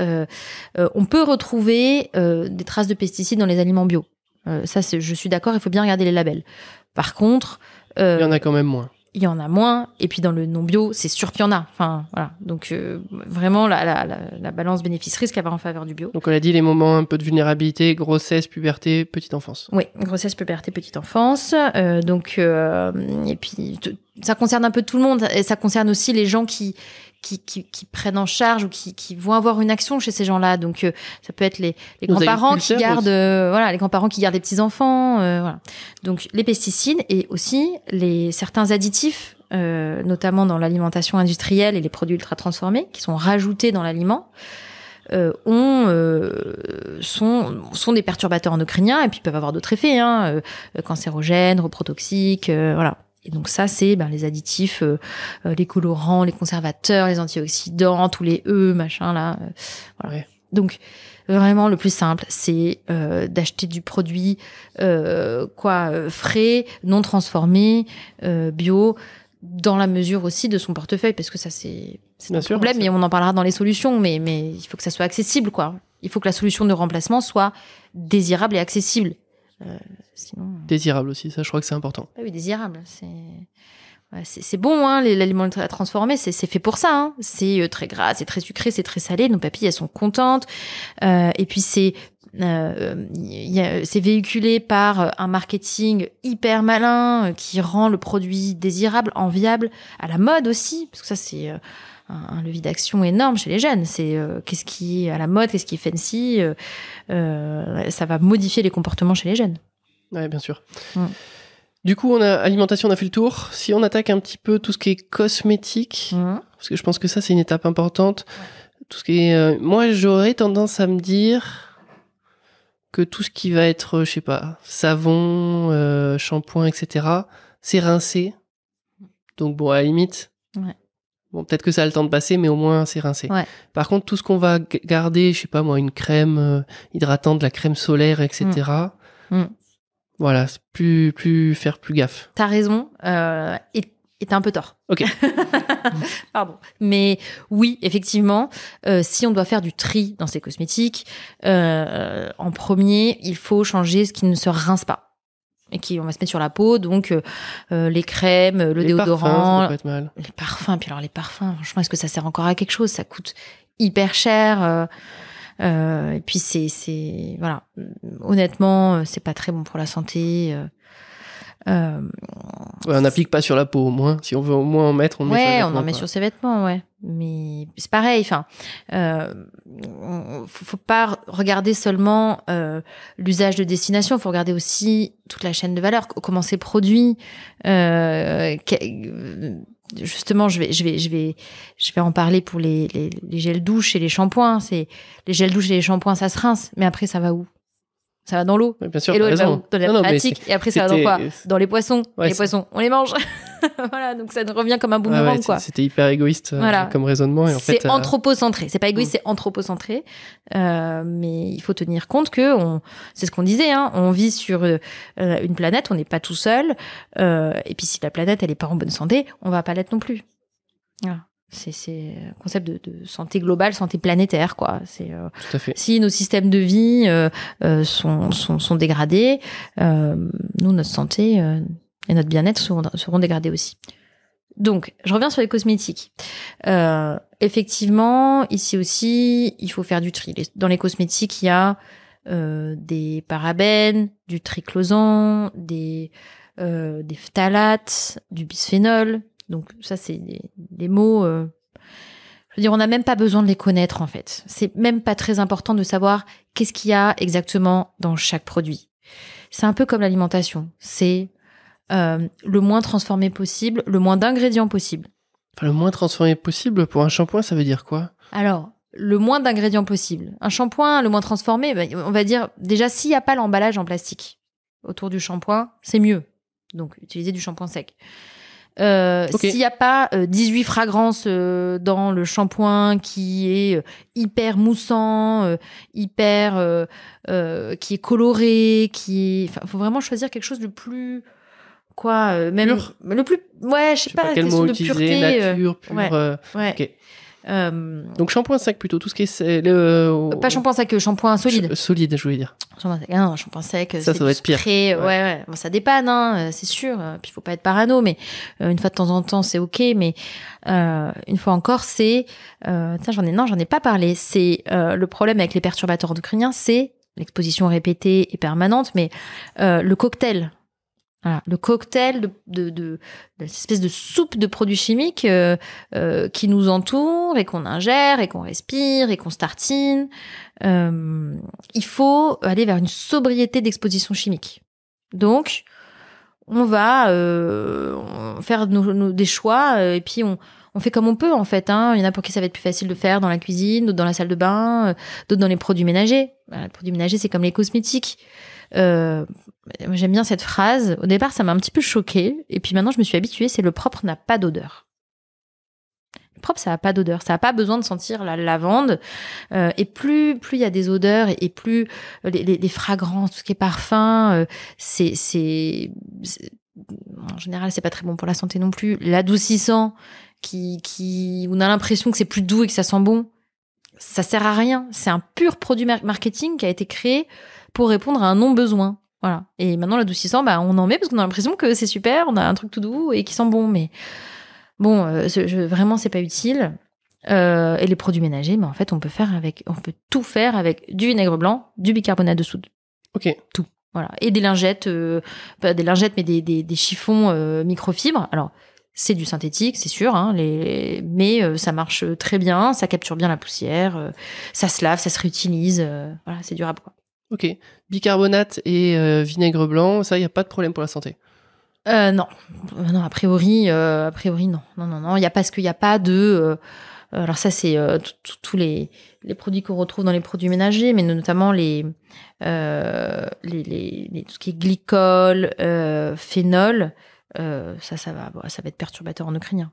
On peut retrouver des traces de pesticides dans les aliments bio. Je suis d'accord, il faut bien regarder les labels. Par contre... il y en a quand même moins. Il y en a moins, et puis dans le non bio, c'est sûr qu'il y en a. Enfin, voilà. Donc vraiment, la balance bénéfice-risque, elle va en faveur du bio. Donc on a dit les moments un peu de vulnérabilité, grossesse, puberté, petite enfance. Oui, grossesse, puberté, petite enfance. Et puis ça concerne un peu tout le monde, et ça concerne aussi les gens qui prennent en charge ou qui vont avoir une action chez ces gens-là. Donc ça peut être les grands-parents qui gardent les grands-parents qui gardent les petits-enfants, voilà. Donc les pesticides et aussi certains additifs, notamment dans l'alimentation industrielle et les produits ultra transformés qui sont rajoutés dans l'aliment. Sont des perturbateurs endocriniens et puis peuvent avoir d'autres effets, cancérogènes, reprotoxiques, voilà. Et donc ça, c'est les additifs, les colorants, les conservateurs, les antioxydants, tous les machin là. Voilà. Ouais. Donc vraiment, le plus simple, c'est d'acheter du produit frais, non transformé, bio, dans la mesure aussi de son portefeuille, parce que ça c'est un problème, mais on en parlera dans les solutions. Mais il faut que ça soit accessible, quoi. Il faut que la solution de remplacement soit désirable et accessible. Sinon... Désirable aussi, ça je crois que c'est important. Ah oui, désirable, c'est bon, l'aliment ultra transformé, c'est fait pour ça. C'est très gras, c'est très sucré, c'est très salé. Nos papilles, elles sont contentes. Et puis c'est véhiculé par un marketing hyper malin qui rend le produit désirable, enviable, à la mode aussi, parce que ça c'est un levier d'action énorme chez les jeunes. C'est qu'est-ce qui est à la mode, qu'est-ce qui est fancy. Ça va modifier les comportements chez les jeunes. Ouais, bien sûr. Du coup, alimentation, on a fait le tour. Si on attaque un petit peu tout ce qui est cosmétique, parce que je pense que ça, c'est une étape importante. Tout ce qui est, moi, j'aurais tendance à me dire que tout ce qui va être, je sais pas, savon, shampoing, etc., c'est rincé. Donc bon, à la limite... Ouais. Bon, peut-être que ça a le temps de passer, mais au moins, c'est rincé. Ouais. Par contre, tout ce qu'on va garder, je sais pas moi, une crème hydratante, de la crème solaire, etc. Voilà, c'est plus gaffe. T'as raison, et t'as un peu tort. Ok. Pardon. Mais oui, effectivement, si on doit faire du tri dans ces cosmétiques, en premier, il faut changer ce qui ne se rince pas. Et on va se mettre sur la peau, donc les crèmes, le déodorant, parfums, ça peut être mal. Les parfums. Puis alors les parfums, franchement, est-ce que ça sert encore à quelque chose? Ça coûte hyper cher. Et puis c'est voilà. Honnêtement, c'est pas très bon pour la santé. Ouais, Ouais, on n'applique pas sur la peau, au moins. Si on veut au moins en mettre, on met sur les vêtements. On en met sur ses vêtements, ouais. Mais c'est pareil, enfin, faut pas regarder seulement l'usage de destination, faut regarder aussi toute la chaîne de valeur, comment c'est produit. Justement, je vais en parler pour les gels douche et les shampoings. Les gels douche et les shampoings, ça se rince, mais après ça va où? Ça va dans l'eau. Oui, bien sûr, et l'eau, elle va où? Dans la mais pratique. Et après, ça va dans quoi? Dans les poissons. Ouais, les poissons, on les mange. Voilà, donc ça nous revient comme un boomerang, quoi. C'était hyper égoïste comme raisonnement. Et en fait, c'est anthropocentré. C'est pas égoïste, c'est anthropocentré. Mais il faut tenir compte que c'est ce qu'on disait, hein, on vit sur une planète, on n'est pas tout seul. Et puis si la planète, elle est pas en bonne santé, on va pas l'être non plus. Voilà. C'est un concept de santé globale, santé planétaire, quoi. Tout à fait. Si nos systèmes de vie sont dégradés, nous, notre santé et notre bien-être seront dégradés aussi. Donc, je reviens sur les cosmétiques. Effectivement, ici aussi, il faut faire du tri. Dans les cosmétiques, il y a des parabènes, du triclosan, des phtalates, du bisphénol. Donc ça, c'est des mots... je veux dire, on n'a même pas besoin de les connaître, en fait. C'est même pas très important de savoir qu'est-ce qu'il y a exactement dans chaque produit. C'est un peu comme l'alimentation. C'est le moins transformé possible, le moins d'ingrédients possible. Enfin, le moins transformé possible, pour un shampoing, ça veut dire quoi? Alors, le moins d'ingrédients possible. Un shampoing, le moins transformé, on va dire, déjà, s'il n'y a pas l'emballage en plastique autour du shampoing, c'est mieux. Donc, utiliser du shampoing sec. S'il n'y a pas 18 fragrances dans le shampoing qui est hyper moussant, qui est coloré, faut vraiment choisir quelque chose de plus même pur. Le plus, ouais, je sais pas quel mot de utiliser, pureté, nature, pur. Ouais. Okay. Donc shampoing sec plutôt, tout ce qui est pas shampoing sec, shampoing solide. Solide, je voulais dire. Shampoing sec, ça doit être pire. Ouais. Bon, ça dépanne, hein, c'est sûr. Puis faut pas être parano, mais une fois de temps en temps, c'est ok. Mais une fois encore, c'est j'en ai pas parlé. C'est le problème avec les perturbateurs endocriniens, c'est l'exposition répétée et permanente, mais le cocktail. Voilà, le cocktail de cette espèce de soupe de produits chimiques qui nous entoure et qu'on ingère et qu'on respire et qu'on se tartine. Il faut aller vers une sobriété d'exposition chimique. Donc, on va faire des choix et puis on fait comme on peut, en fait. Hein. Il y en a pour qui ça va être plus facile de faire dans la cuisine, d'autres dans la salle de bain, d'autres dans les produits ménagers. Les produits ménagers, c'est comme les cosmétiques. Moi, j'aime bien cette phrase. Au départ, ça m'a un petit peu choquée. Et puis maintenant, je me suis habituée. C'est le propre n'a pas d'odeur. Le propre, ça n'a pas d'odeur. Ça n'a pas besoin de sentir la lavande. Et plus il y a des odeurs et plus les fragrances, tout ce qui est parfum, en général, c'est pas très bon pour la santé non plus. L'adoucissant, on a l'impression que c'est plus doux et que ça sent bon, ça sert à rien. C'est un pur produit marketing qui a été créé pour répondre à un non-besoin. Voilà. Et maintenant, l'adoucissant, on en met parce qu'on a l'impression que c'est super, on a un truc tout doux et qui sent bon. Mais bon, vraiment, c'est pas utile. Et les produits ménagers, en fait, on peut tout faire avec du vinaigre blanc, du bicarbonate de soude. Ok. Tout. Voilà. Et des lingettes, pas des lingettes, mais des chiffons microfibres. Alors, c'est du synthétique, c'est sûr, hein, mais ça marche très bien, ça capture bien la poussière, ça se lave, ça se réutilise. Voilà, c'est durable, quoi. Ok. Bicarbonate et vinaigre blanc, ça, il n'y a pas de problème pour la santé? Non. Non, a priori, non. Non. Il y a parce qu'il n'y a pas de... alors ça, c'est tous les produits qu'on retrouve dans les produits ménagers, mais notamment tout ce qui est glycol, phénol, ça va être perturbateur endocrinien.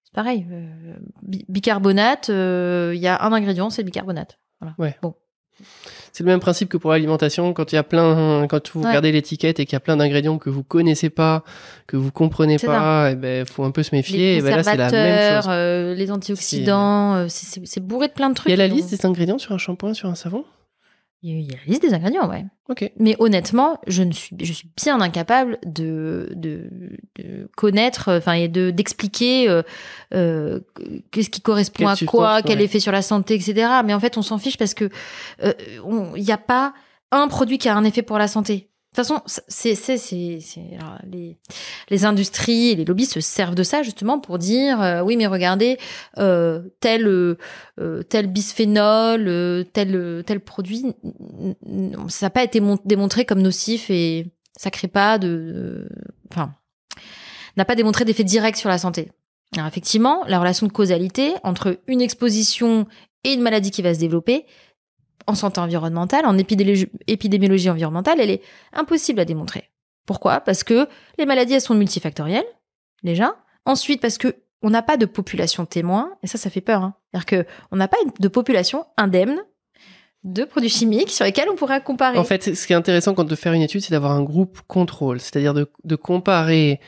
C'est pareil. Bicarbonate, il y a un ingrédient, c'est le bicarbonate. Voilà. Ouais. Bon. C'est le même principe que pour l'alimentation, quand vous regardez l'étiquette et qu'il y a plein d'ingrédients que vous connaissez pas, que vous comprenez pas, faut un peu se méfier. Les là, c'est la même chose. Les antioxydants, c'est bourré de plein de trucs. Il y a la liste des ingrédients sur un shampoing, sur un savon? Il y a la liste des ingrédients, ouais. Ok. Mais honnêtement, je suis bien incapable de connaître, et d'expliquer qu'est-ce qui correspond à quoi, quel effet sur la santé, etc. Mais en fait, on s'en fiche parce que il n'y a pas un produit qui a un effet pour la santé. toute façon, alors, les industries et les lobbies se servent de ça justement pour dire oui, mais regardez, tel bisphénol, tel produit, ça n'a pas été démontré comme nocif et ça crée pas n'a pas démontré d'effet direct sur la santé. Alors effectivement, la relation de causalité entre une exposition et une maladie qui va se développer en santé environnementale, en épidémiologie environnementale, elle est impossible à démontrer. Pourquoi ? Parce que les maladies, elles sont multifactorielles, déjà. Ensuite, parce que on n'a pas de population témoin, et ça fait peur. C'est-à-dire qu'on n'a pas de population indemne de produits chimiques sur lesquels on pourrait comparer. En fait, ce qui est intéressant quand de faire une étude, c'est d'avoir un groupe contrôle, c'est-à-dire de comparer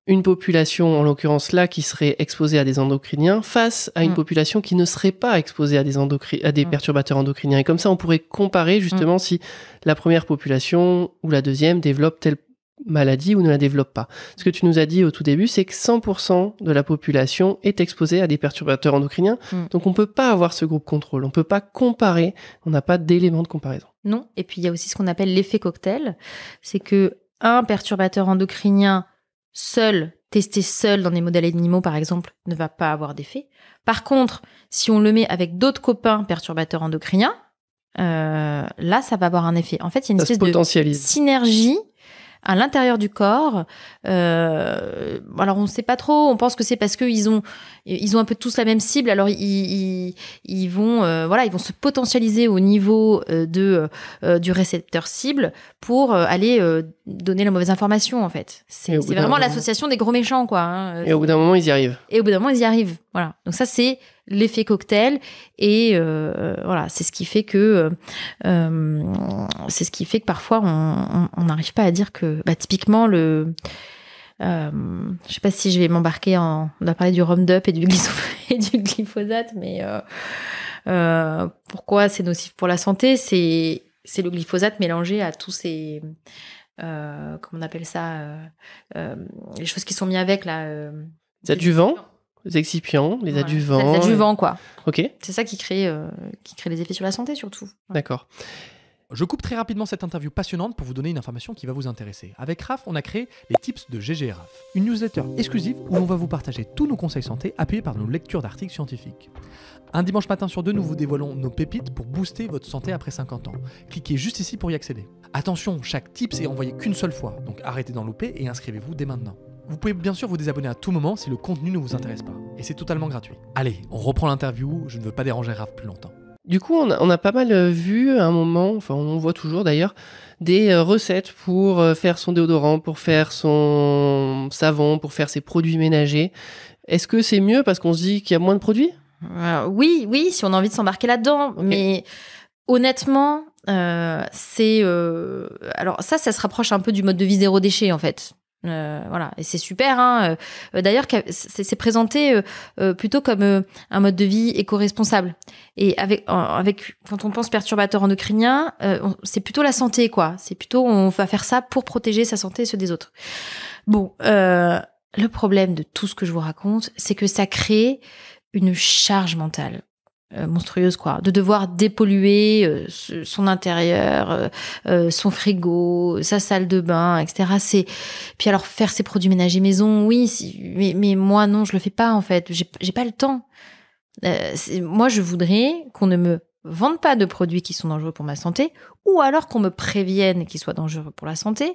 une population, en l'occurrence là, qui serait exposée à des endocriniens, face à une population qui ne serait pas exposée à des perturbateurs endocriniens. Et comme ça, on pourrait comparer justement si la première population ou la deuxième développe telle maladie ou ne la développe pas. Ce que tu nous as dit au tout début, c'est que 100% de la population est exposée à des perturbateurs endocriniens. Donc, on ne peut pas avoir ce groupe contrôle. On ne peut pas comparer. On n'a pas d'éléments de comparaison. Non. Et puis, il y a aussi ce qu'on appelle l'effet cocktail. C'est que un perturbateur endocrinien testé seul dans des modèles animaux, par exemple, ne va pas avoir d'effet. Par contre, si on le met avec d'autres copains perturbateurs endocriniens, là, ça va avoir un effet. En fait, il y a une espèce de synergie à l'intérieur du corps. Alors, on ne sait pas trop. On pense que c'est parce qu'ils ont un peu tous la même cible. Alors, ils vont se potentialiser au niveau du récepteur cible pour aller donner la mauvaise information, en fait. C'est vraiment l'association des gros méchants, quoi. Et au bout d'un moment, ils y arrivent. Voilà. Donc ça, c'est l'effet cocktail. Et c'est ce qui fait que parfois on n'arrive pas à dire que typiquement je sais pas si je vais m'embarquer on a parlé du Roundup et du glyphosate, mais pourquoi c'est nocif pour la santé, c'est le glyphosate mélangé à tous ces comment on appelle ça, les choses qui sont mises avec là, les adjuvants, les excipients, les adjuvants. Les adjuvants, quoi. Ok. C'est ça qui crée les effets sur la santé, surtout. D'accord. Je coupe très rapidement cette interview passionnante pour vous donner une information qui va vous intéresser. Avec RAF, on a créé les tips de GG RAF, une newsletter exclusive où on va vous partager tous nos conseils santé appuyés par nos lectures d'articles scientifiques. Un dimanche matin sur deux, nous vous dévoilons nos pépites pour booster votre santé après 50 ans. Cliquez juste ici pour y accéder. Attention, chaque tips est envoyé qu'une seule fois, donc arrêtez d'en louper et inscrivez-vous dès maintenant. Vous pouvez bien sûr vous désabonner à tout moment si le contenu ne vous intéresse pas. Et c'est totalement gratuit. Allez, on reprend l'interview, je ne veux pas déranger Raph plus longtemps. Du coup, on a pas mal vu à un moment, enfin on voit toujours d'ailleurs, des recettes pour faire son déodorant, pour faire son savon, pour faire ses produits ménagers. Est-ce que c'est mieux parce qu'on se dit qu'il y a moins de produits ? Oui, si on a envie de s'embarquer là-dedans. Okay. Mais honnêtement, alors ça se rapproche un peu du mode de vie zéro déchet en fait. Et c'est super, hein. D'ailleurs, c'est présenté plutôt comme un mode de vie éco-responsable. Et avec quand on pense perturbateur endocrinien, c'est plutôt la santé, quoi. C'est plutôt on va faire ça pour protéger sa santé et ceux des autres. Bon, le problème de tout ce que je vous raconte, c'est que ça crée une charge mentale. Monstrueuse, quoi, de devoir dépolluer son intérieur, son frigo, sa salle de bain, etc. Puis alors faire ses produits ménagers maison, oui, mais moi non, je le fais pas en fait, j'ai pas le temps. Moi, je voudrais qu'on ne me vende pas de produits qui sont dangereux pour ma santé, ou alors qu'on me prévienne qu'ils soient dangereux pour la santé.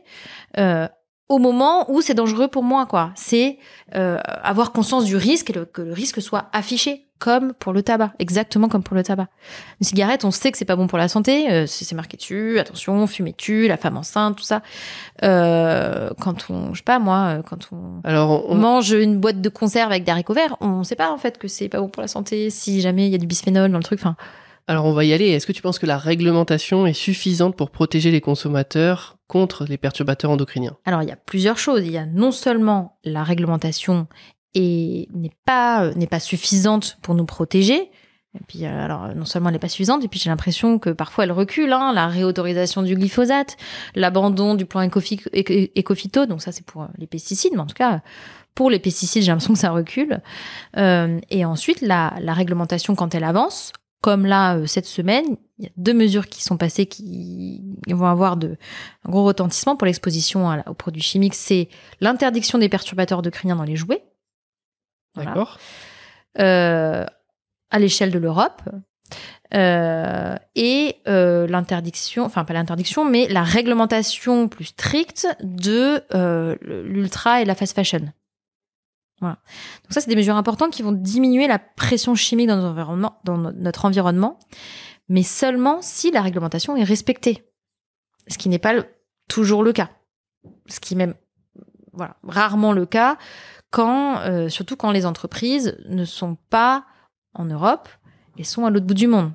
Au moment où c'est dangereux pour moi, quoi. C'est avoir conscience du risque et que le risque soit affiché, comme pour le tabac, exactement comme pour le tabac. Une cigarette, on sait que c'est pas bon pour la santé, c'est marqué dessus, attention, fumez tue, la femme enceinte, tout ça. Quand on, je sais pas moi, quand on mange une boîte de conserve avec des haricots verts, on sait pas en fait que c'est pas bon pour la santé, si jamais il y a du bisphénol dans le truc, enfin... Alors on va y aller. Est-ce que tu penses que la réglementation est suffisante pour protéger les consommateurs contre les perturbateurs endocriniens ? Alors il y a plusieurs choses. Il y a non seulement la réglementation n'est pas suffisante pour nous protéger. Et puis alors non seulement elle n'est pas suffisante, et puis j'ai l'impression que parfois elle recule. La réautorisation du glyphosate, l'abandon du plan Écophyto. Donc ça c'est pour les pesticides, mais en tout cas pour les pesticides j'ai l'impression que ça recule. Et ensuite la réglementation quand elle avance. comme là, cette semaine, il y a 2 mesures qui sont passées qui vont avoir un gros retentissement pour l'exposition aux produits chimiques. C'est l'interdiction des perturbateurs endocriniens dans les jouets. Voilà. D'accord. À l'échelle de l'Europe. Et l'interdiction, enfin pas l'interdiction, mais la réglementation plus stricte de l'ultra et la fast fashion. Voilà. Donc ça, c'est des mesures importantes qui vont diminuer la pression chimique dans notre environnement, mais seulement si la réglementation est respectée, ce qui n'est pas toujours le cas, ce qui est même rarement le cas surtout quand les entreprises ne sont pas en Europe et sont à l'autre bout du monde.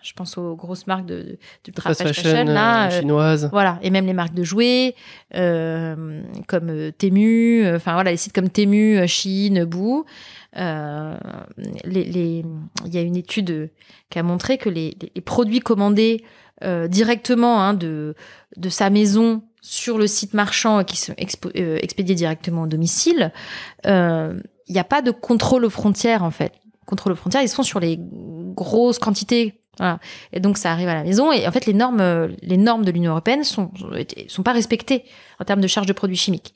Je pense aux grosses marques d'ultra fast fashion là, chinoises. Voilà, et même les marques de jouets comme Temu, les sites comme Temu, Shein, Boo. Il y a une étude qui a montré que les produits commandés directement de sa maison sur le site marchand qui sont expédiés directement au domicile, il n'y a pas de contrôle aux frontières en fait. Contrôle aux frontières, ils sont sur les grosses quantités. Voilà. Et donc ça arrive à la maison et en fait les normes de l'Union européenne sont pas respectées en termes de charge de produits chimiques.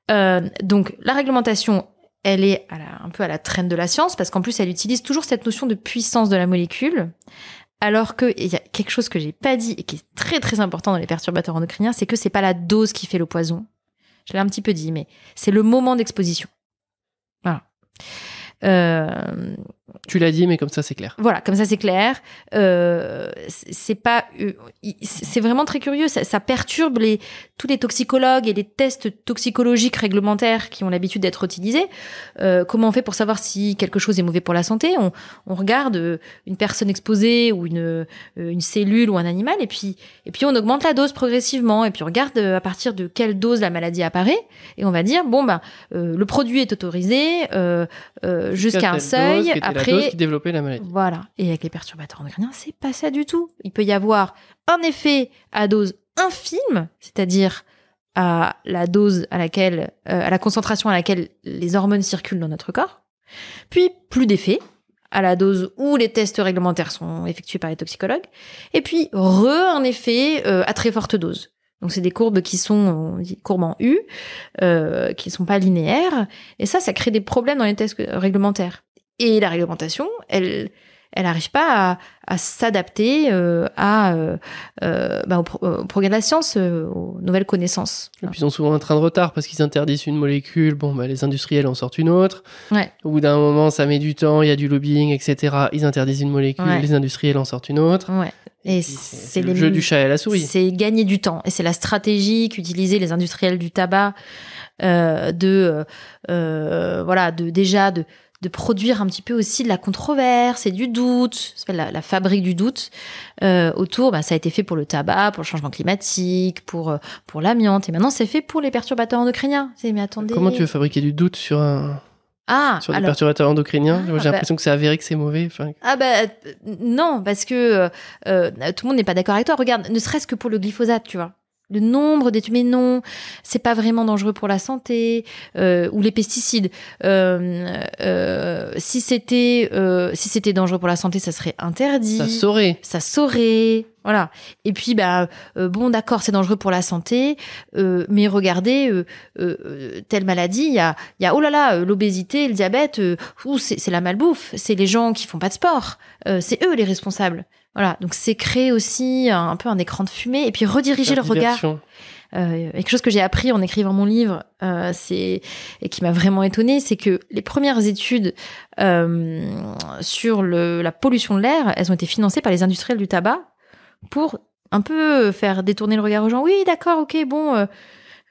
Donc la réglementation, elle est un peu à la traîne de la science parce qu'en plus elle utilise toujours cette notion de puissance de la molécule, alors que il y a quelque chose que j'ai pas dit et qui est très très important dans les perturbateurs endocriniens, c'est que c'est pas la dose qui fait le poison. Je l'ai un petit peu dit, mais c'est le moment d'exposition. Voilà. Tu l'as dit, mais comme ça, c'est clair. Voilà, comme ça, c'est clair. C'est vraiment très curieux. Ça perturbe tous les toxicologues et les tests toxicologiques réglementaires qui ont l'habitude d'être utilisés. Comment on fait pour savoir si quelque chose est mauvais pour la santé? On regarde une personne exposée ou une cellule ou un animal et puis on augmente la dose progressivement et puis on regarde à partir de quelle dose la maladie apparaît et on va dire le produit est autorisé jusqu'à un seuil. Après, la dose qui développait la maladie. Voilà. Et avec les perturbateurs endocriniens, c'est pas ça du tout. Il peut y avoir un effet à dose infime, c'est-à-dire à la dose à la concentration à laquelle les hormones circulent dans notre corps, puis plus d'effet à la dose où les tests réglementaires sont effectués par les toxicologues, et puis un effet à très forte dose. Donc c'est des courbes qui sont courbes en U, qui sont pas linéaires, et ça crée des problèmes dans les tests réglementaires. Et la réglementation, elle n'arrive pas à s'adapter au progrès de la science, aux nouvelles connaissances. Et puis ils ont souvent un train de retard parce qu'ils interdisent une molécule, les industriels en sortent une autre. Ouais. Au bout d'un moment, ça met du temps, il y a du lobbying, etc. Ils interdisent une molécule, les industriels en sortent une autre. Ouais. Et c'est le jeu du chat et la souris. C'est gagner du temps. Et c'est la stratégie qu'utilisaient les industriels du tabac de produire un petit peu aussi de la controverse et du doute, la fabrique du doute autour. Ça a été fait pour le tabac, pour le changement climatique, pour l'amiante, et maintenant c'est fait pour les perturbateurs endocriniens. Mais attendez. Comment tu veux fabriquer du doute sur des perturbateurs endocriniens? J'ai l'impression que c'est avéré que c'est mauvais. Non, parce que tout le monde n'est pas d'accord avec toi. Regarde, ne serait-ce que pour le glyphosate, tu vois. Le nombre d'études, mais non, c'est pas vraiment dangereux pour la santé, ou les pesticides. Si c'était dangereux pour la santé, ça serait interdit. Ça saurait. Voilà. Et puis, d'accord, c'est dangereux pour la santé, mais regardez, telle maladie, il y a, l'obésité, le diabète, c'est la malbouffe, c'est les gens qui font pas de sport, c'est eux les responsables. Voilà, donc c'est créer aussi un peu un écran de fumée et puis rediriger le regard. Quelque chose que j'ai appris en écrivant mon livre, et qui m'a vraiment étonnée, c'est que les premières études sur la pollution de l'air, elles ont été financées par les industriels du tabac pour un peu faire détourner le regard aux gens. Oui, d'accord, ok, bon,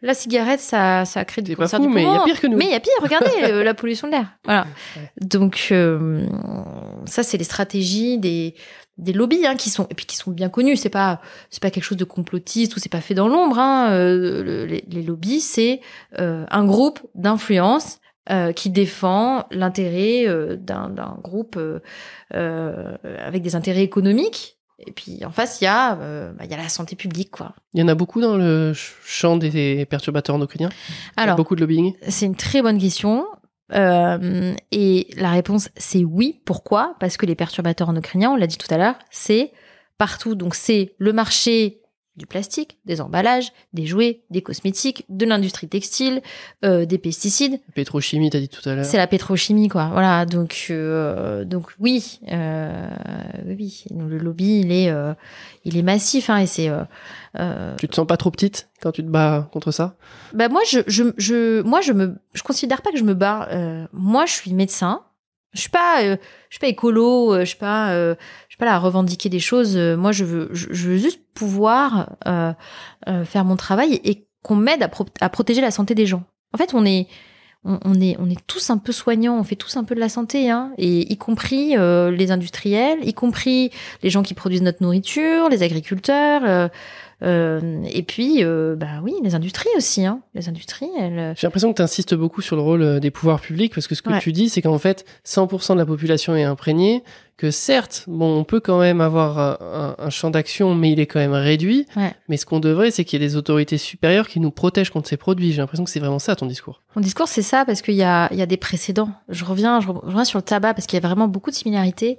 la cigarette, ça crée du cancer du poumon. Mais il y a pire que nous. Mais il y a pire, regardez, la pollution de l'air. Voilà. Ouais. Donc, ça, c'est les stratégies des lobbies qui sont bien connus. C'est pas quelque chose de complotiste ou c'est pas fait dans l'ombre. Les lobbies, c'est un groupe d'influence qui défend l'intérêt d'un groupe avec des intérêts économiques. Et puis en face, il y a la santé publique, quoi. Il y en a beaucoup dans le champ des perturbateurs endocriniens. Alors, il y a beaucoup de lobbying. C'est une très bonne question. Et la réponse, c'est oui. Pourquoi ? Parce que les perturbateurs endocriniens, on l'a dit tout à l'heure, c'est partout. Donc, c'est le marché du plastique, des emballages, des jouets, des cosmétiques, de l'industrie textile, des pesticides. Pétrochimie, t'as dit tout à l'heure. C'est la pétrochimie, quoi. Voilà, donc oui, oui. Le lobby, il est massif, hein, et c'est. Tu te sens pas trop petite quand tu te bats contre ça ? Bah moi, je considère pas que je me bats. Moi, je suis médecin. Je suis pas écolo. Je suis pas là à revendiquer des choses. Moi, je veux juste pouvoir faire mon travail et qu'on m'aide à protéger la santé des gens. En fait, on est tous un peu soignants, on fait tous un peu de la santé, hein, et y compris les industriels, y compris les gens qui produisent notre nourriture, les agriculteurs, et puis bah oui, les industries aussi, hein. Les industries, elles. J'ai l'impression que tu insistes beaucoup sur le rôle des pouvoirs publics, parce que ce que tu dis, c'est qu'en fait 100% de la population est imprégnée, que certes, bon, on peut quand même avoir un champ d'action, mais il est quand même réduit. Ouais. Mais ce qu'on devrait, c'est qu'il y ait des autorités supérieures qui nous protègent contre ces produits. J'ai l'impression que c'est vraiment ça, ton discours. Mon discours, c'est ça, parce qu'il y a des précédents. Je reviens sur le tabac, parce qu'il y a vraiment beaucoup de similarités.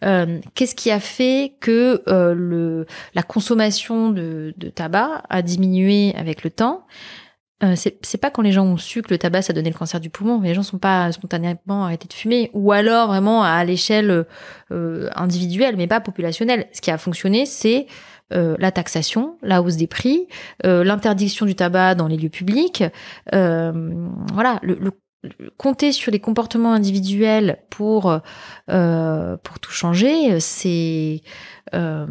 Qu'est-ce qui a fait que la consommation de tabac a diminué avec le temps ? C'est pas quand les gens ont su que le tabac ça donnait le cancer du poumon, les gens sont pas spontanément arrêtés de fumer, ou alors vraiment à l'échelle individuelle mais pas populationnelle. Ce qui a fonctionné, c'est la taxation, la hausse des prix, l'interdiction du tabac dans les lieux publics, voilà, le compter sur les comportements individuels pour tout changer, c'est un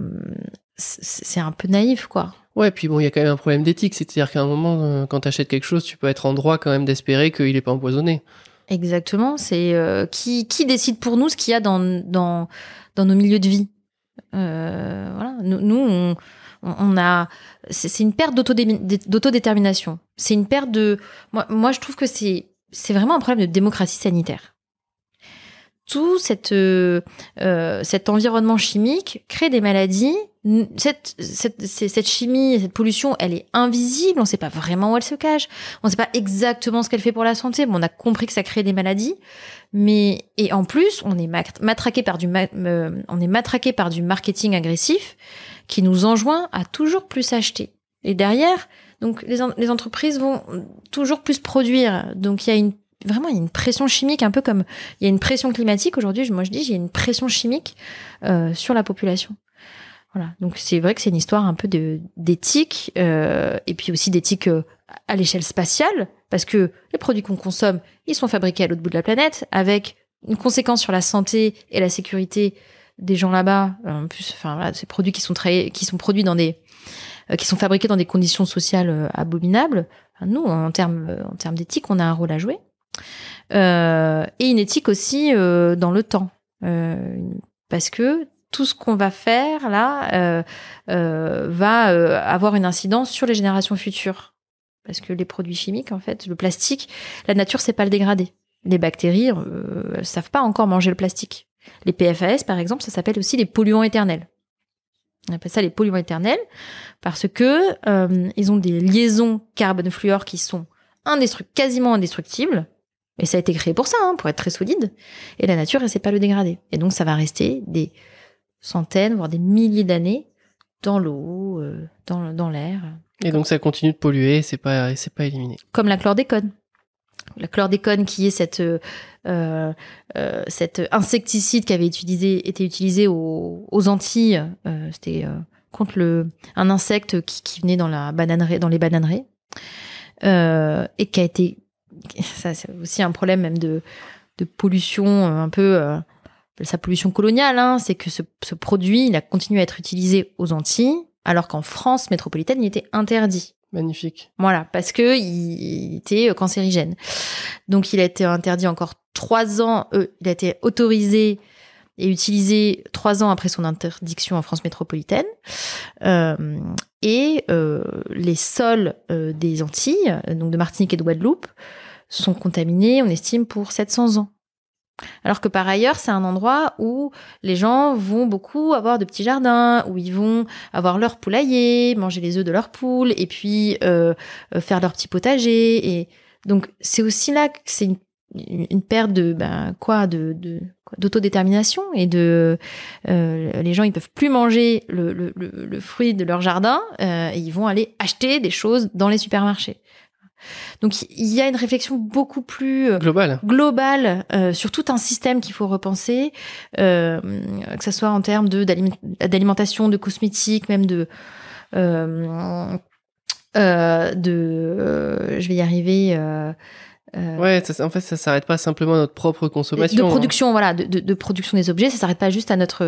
peu naïf, quoi. Ouais, puis bon, il y a quand même un problème d'éthique, c'est-à-dire qu'à un moment, quand tu achètes quelque chose, tu peux être en droit quand même d'espérer qu'il n'est pas empoisonné. Exactement, c'est qui décide pour nous ce qu'il y a dans nos milieux de vie. Voilà, nous on a, c'est une perte d'autodétermination. C'est une perte de, moi je trouve que c'est vraiment un problème de démocratie sanitaire. Tout cet environnement chimique crée des maladies. Cette chimie, cette pollution, elle est invisible. On ne sait pas vraiment où elle se cache. On ne sait pas exactement ce qu'elle fait pour la santé. Bon, on a compris que ça crée des maladies. Et en plus, on est matraqué par du marketing agressif qui nous enjoint à toujours plus acheter. Et derrière, donc les entreprises vont toujours plus produire. Donc il y a une pression chimique, un peu comme il y a une pression climatique aujourd'hui. Moi, je dis, il y a une pression chimique sur la population. Voilà. Donc, c'est vrai que c'est une histoire un peu d'éthique, et puis aussi d'éthique à l'échelle spatiale, parce que les produits qu'on consomme, ils sont fabriqués à l'autre bout de la planète, avec une conséquence sur la santé et la sécurité des gens là-bas. En plus, enfin, voilà, ces produits qui sont produits qui sont fabriqués dans des conditions sociales abominables. Enfin, nous, en termes d'éthique, on a un rôle à jouer. Et une éthique aussi dans le temps, parce que tout ce qu'on va faire là va avoir une incidence sur les générations futures, parce que les produits chimiques, en fait, le plastique, la nature sait pas le dégrader. Les bactéries savent pas encore manger le plastique. Les PFAS, par exemple, ça s'appelle aussi les polluants éternels. On appelle ça les polluants éternels parce que ils ont des liaisons carbone-fluor qui sont quasiment indestructibles. Et ça a été créé pour ça, hein, pour être très solide. Et la nature, elle sait pas le dégrader. Et donc, ça va rester des centaines, voire des milliers d'années dans l'eau, dans l'air. Et donc, ça continue de polluer, c'est pas éliminé. Comme la chlordécone. La chlordécone, qui est cet insecticide qui avait été utilisé aux Antilles. C'était contre un insecte qui venait dans les bananeraies. Et qui a été... Ça, c'est aussi un problème même de pollution, un peu sa pollution coloniale, hein, c'est que ce produit, il a continué à être utilisé aux Antilles, alors qu'en France métropolitaine, il était interdit. Magnifique. Voilà, parce que il était cancérigène. Donc il a été interdit encore 3 ans, il a été autorisé et utilisé 3 ans après son interdiction en France métropolitaine. Et les sols des Antilles, donc de Martinique et de Guadeloupe, sont contaminés, on estime, pour 700 ans. Alors que par ailleurs, c'est un endroit où les gens vont beaucoup avoir de petits jardins, où ils vont avoir leur poulailler, manger les œufs de leur poule, et puis faire leur petit potager. Et donc, c'est aussi là que c'est une perte d'autodétermination et les gens ils peuvent plus manger le fruit de leur jardin et ils vont aller acheter des choses dans les supermarchés. Donc il y a une réflexion beaucoup plus globale sur tout un système qu'il faut repenser, que ce soit en termes d'alimentation, de cosmétiques, même je vais y arriver. Ouais, en fait, ça s'arrête pas simplement à notre propre consommation. De production, voilà, de production des objets, ça s'arrête pas juste à notre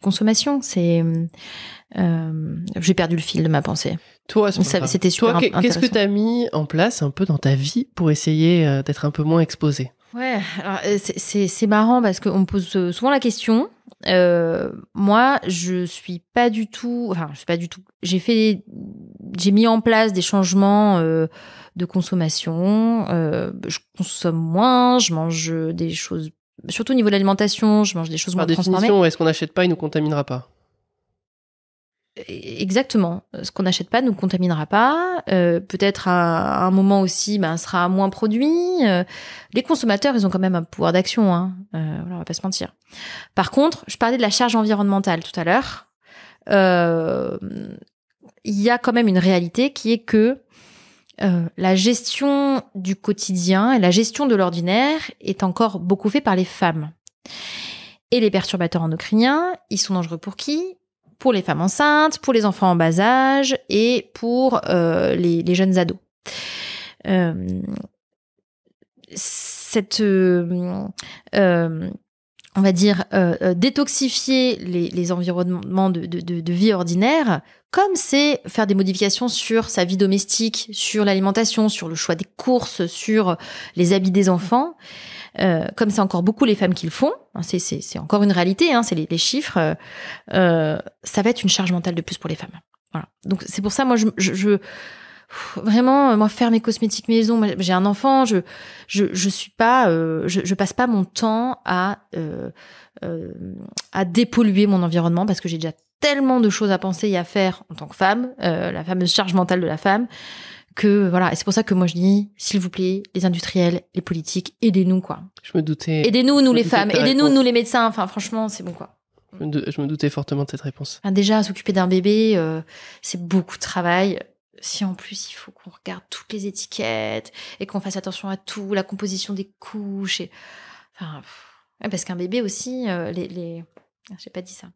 consommation. J'ai perdu le fil de ma pensée. Toi, c'était super intéressant. Qu'est-ce que tu as mis en place un peu dans ta vie pour essayer d'être un peu moins exposé? Ouais, alors c'est marrant parce qu'on me pose souvent la question. Moi, je suis pas du tout. J'ai mis en place des changements de consommation. Je consomme moins, je mange des choses. Surtout au niveau de l'alimentation, je mange des choses moins transformées. Par définition, est-ce qu'on n'achète pas, il nous contaminera pas? Exactement. Ce qu'on n'achète pas ne nous contaminera pas. Peut-être à un moment aussi, sera moins produit. Les consommateurs, ils ont quand même un pouvoir d'action. Hein. Voilà, on va pas se mentir. Par contre, je parlais de la charge environnementale tout à l'heure. Il y a quand même une réalité qui est que la gestion du quotidien et la gestion de l'ordinaire est encore beaucoup fait par les femmes. Et les perturbateurs endocriniens, ils sont dangereux pour qui ? Pour les femmes enceintes, pour les enfants en bas âge et pour les jeunes ados. On va dire, détoxifier les environnements de vie ordinaire, comme c'est faire des modifications sur sa vie domestique, sur l'alimentation, sur le choix des courses, sur les habits des enfants, comme c'est encore beaucoup les femmes qui le font, c'est encore une réalité, hein, c'est les chiffres, ça va être une charge mentale de plus pour les femmes. Voilà. Donc c'est pour ça, moi, vraiment, moi, faire mes cosmétiques maison, j'ai un enfant, je passe pas mon temps à dépolluer mon environnement parce que j'ai déjà tellement de choses à penser et à faire en tant que femme, la fameuse charge mentale de la femme, que voilà. Et c'est pour ça que moi je dis, s'il vous plaît, les industriels, les politiques, aidez-nous, quoi. Je me doutais. Aidez-nous, nous les femmes, aidez-nous, nous les médecins. Enfin, franchement, c'est bon, quoi. Je me doutais fortement de cette réponse. Enfin, déjà, s'occuper d'un bébé, c'est beaucoup de travail. Si en plus il faut qu'on regarde toutes les étiquettes et qu'on fasse attention à tout, la composition des couches, parce qu'un bébé aussi, j'ai pas dit ça.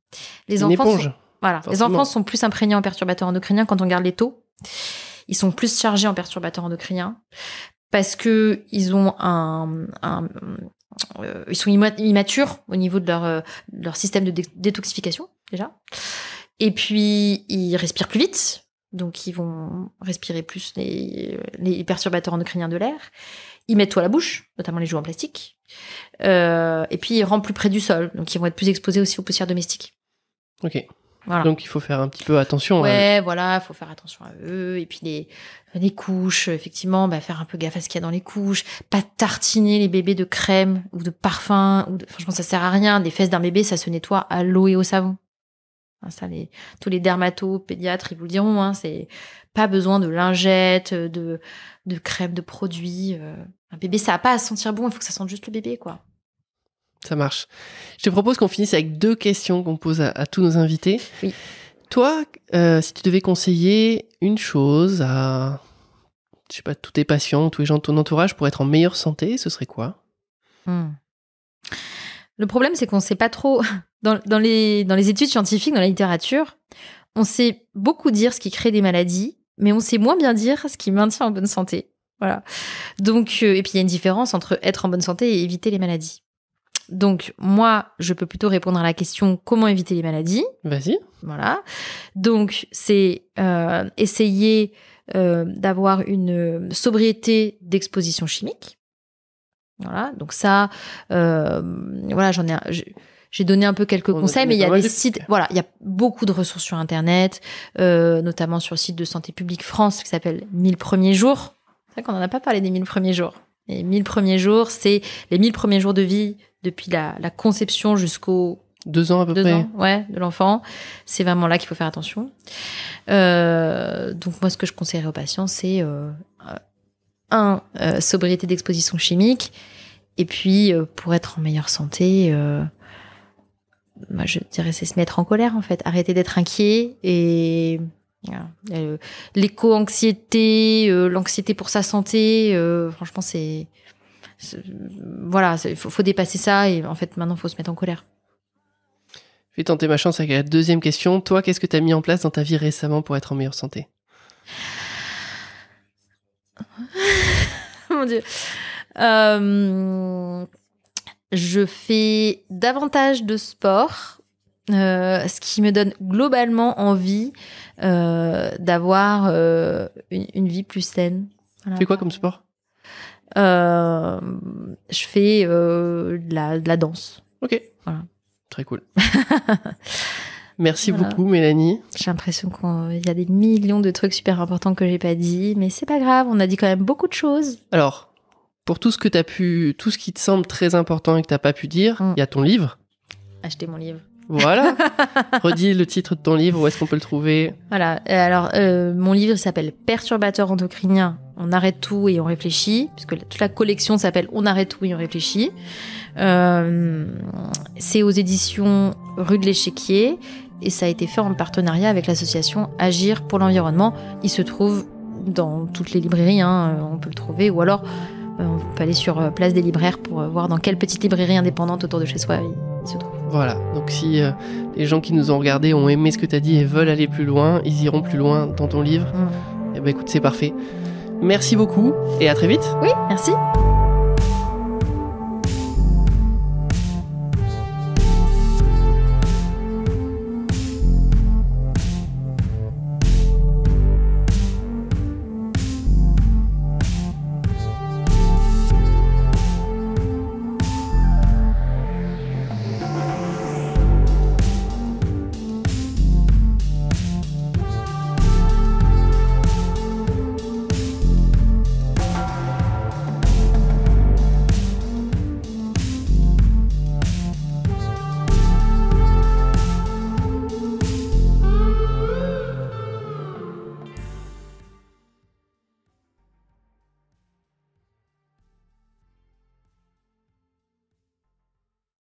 Les enfants sont plus imprégnés en perturbateurs endocriniens quand on regarde les taux. Ils sont plus chargés en perturbateurs endocriniens parce que ils ont ils sont immatures au niveau de leur système de détoxification déjà. Et puis ils respirent plus vite. Donc, ils vont respirer plus les perturbateurs endocriniens de l'air. Ils mettent tout à la bouche, notamment les jouets en plastique. Et puis, ils rentrent plus près du sol. Donc, ils vont être plus exposés aussi aux poussières domestiques. Ok. Voilà. Donc, il faut faire un petit peu attention. Ouais, voilà, il faut faire attention à eux. Et puis, les couches, effectivement, faire un peu gaffe à ce qu'il y a dans les couches. Pas tartiner les bébés de crème ou de parfum. Franchement, ça sert à rien. Les fesses d'un bébé, ça se nettoie à l'eau et au savon. Ça, tous les pédiatres, ils vous le diront, hein, c'est pas besoin de lingettes, de crème, de produits. Un bébé, ça n'a pas à sentir bon, il faut que ça sente juste le bébé, quoi. Ça marche. Je te propose qu'on finisse avec 2 questions qu'on pose à tous nos invités. Oui. Toi, si tu devais conseiller une chose à, je sais pas, tous tes patients, tous les gens de ton entourage pour être en meilleure santé, ce serait quoi ? Le problème, c'est qu'on sait pas trop... Dans les études scientifiques, dans la littérature, on sait beaucoup dire ce qui crée des maladies, mais on sait moins bien dire ce qui maintient en bonne santé. Voilà. Donc, et puis il y a une différence entre être en bonne santé et éviter les maladies. Donc, moi, je peux plutôt répondre à la question comment éviter les maladies. Vas-y. Voilà. Donc, c'est essayer d'avoir une sobriété d'exposition chimique. Voilà. Donc ça, voilà, j'ai donné un peu quelques conseils, mais il y a des sites, voilà, il y a beaucoup de ressources sur Internet, notamment sur le site de Santé publique France qui s'appelle 1000 premiers jours. C'est vrai qu'on n'en a pas parlé des 1000 premiers jours. Les 1000 premiers jours, c'est les 1000 premiers jours de vie depuis la conception jusqu'aux 2 ans à peu près. Ouais, de l'enfant. C'est vraiment là qu'il faut faire attention. Donc moi, ce que je conseillerais aux patients, c'est sobriété d'exposition chimique Et puis, pour être en meilleure santé, moi, je dirais c'est se mettre en colère, en fait. Arrêter d'être inquiet et l'éco-anxiété, l'anxiété pour sa santé, franchement, voilà, faut dépasser ça et en fait, maintenant, il faut se mettre en colère. Je vais tenter ma chance avec la deuxième question. Toi, qu'est-ce que tu as mis en place dans ta vie récemment pour être en meilleure santé? Mon Dieu. Je fais davantage de sport, ce qui me donne globalement envie d'avoir une vie plus saine. Voilà. Tu fais quoi comme sport? Je fais de la danse. Ok. Voilà. Très cool. Merci beaucoup, Mélanie. J'ai l'impression qu'il y a des millions de trucs super importants que j'ai pas dit, mais c'est pas grave, on a dit quand même beaucoup de choses. Alors, pour tout ce que tout ce qui te semble très important et que t'as pas pu dire, il y a ton livre. Achetez mon livre. Voilà. Redis le titre de ton livre, où est-ce qu'on peut le trouver? Voilà. Alors, mon livre s'appelle Perturbateurs endocriniens. On arrête tout et on réfléchit, puisque toute la collection s'appelle On arrête tout et on réfléchit. C'est aux éditions Rue de l'Échiquier et ça a été fait en partenariat avec l'association Agir pour l'environnement. Il se trouve dans toutes les librairies, on peut le trouver, ou alors on peut aller sur Place des Libraires pour voir dans quelle petite librairie indépendante autour de chez soi il se trouve. Voilà, donc si les gens qui nous ont regardés ont aimé ce que tu as dit et veulent aller plus loin, ils iront plus loin dans ton livre. Et ben écoute, c'est parfait. Merci beaucoup et à très vite. Oui, merci.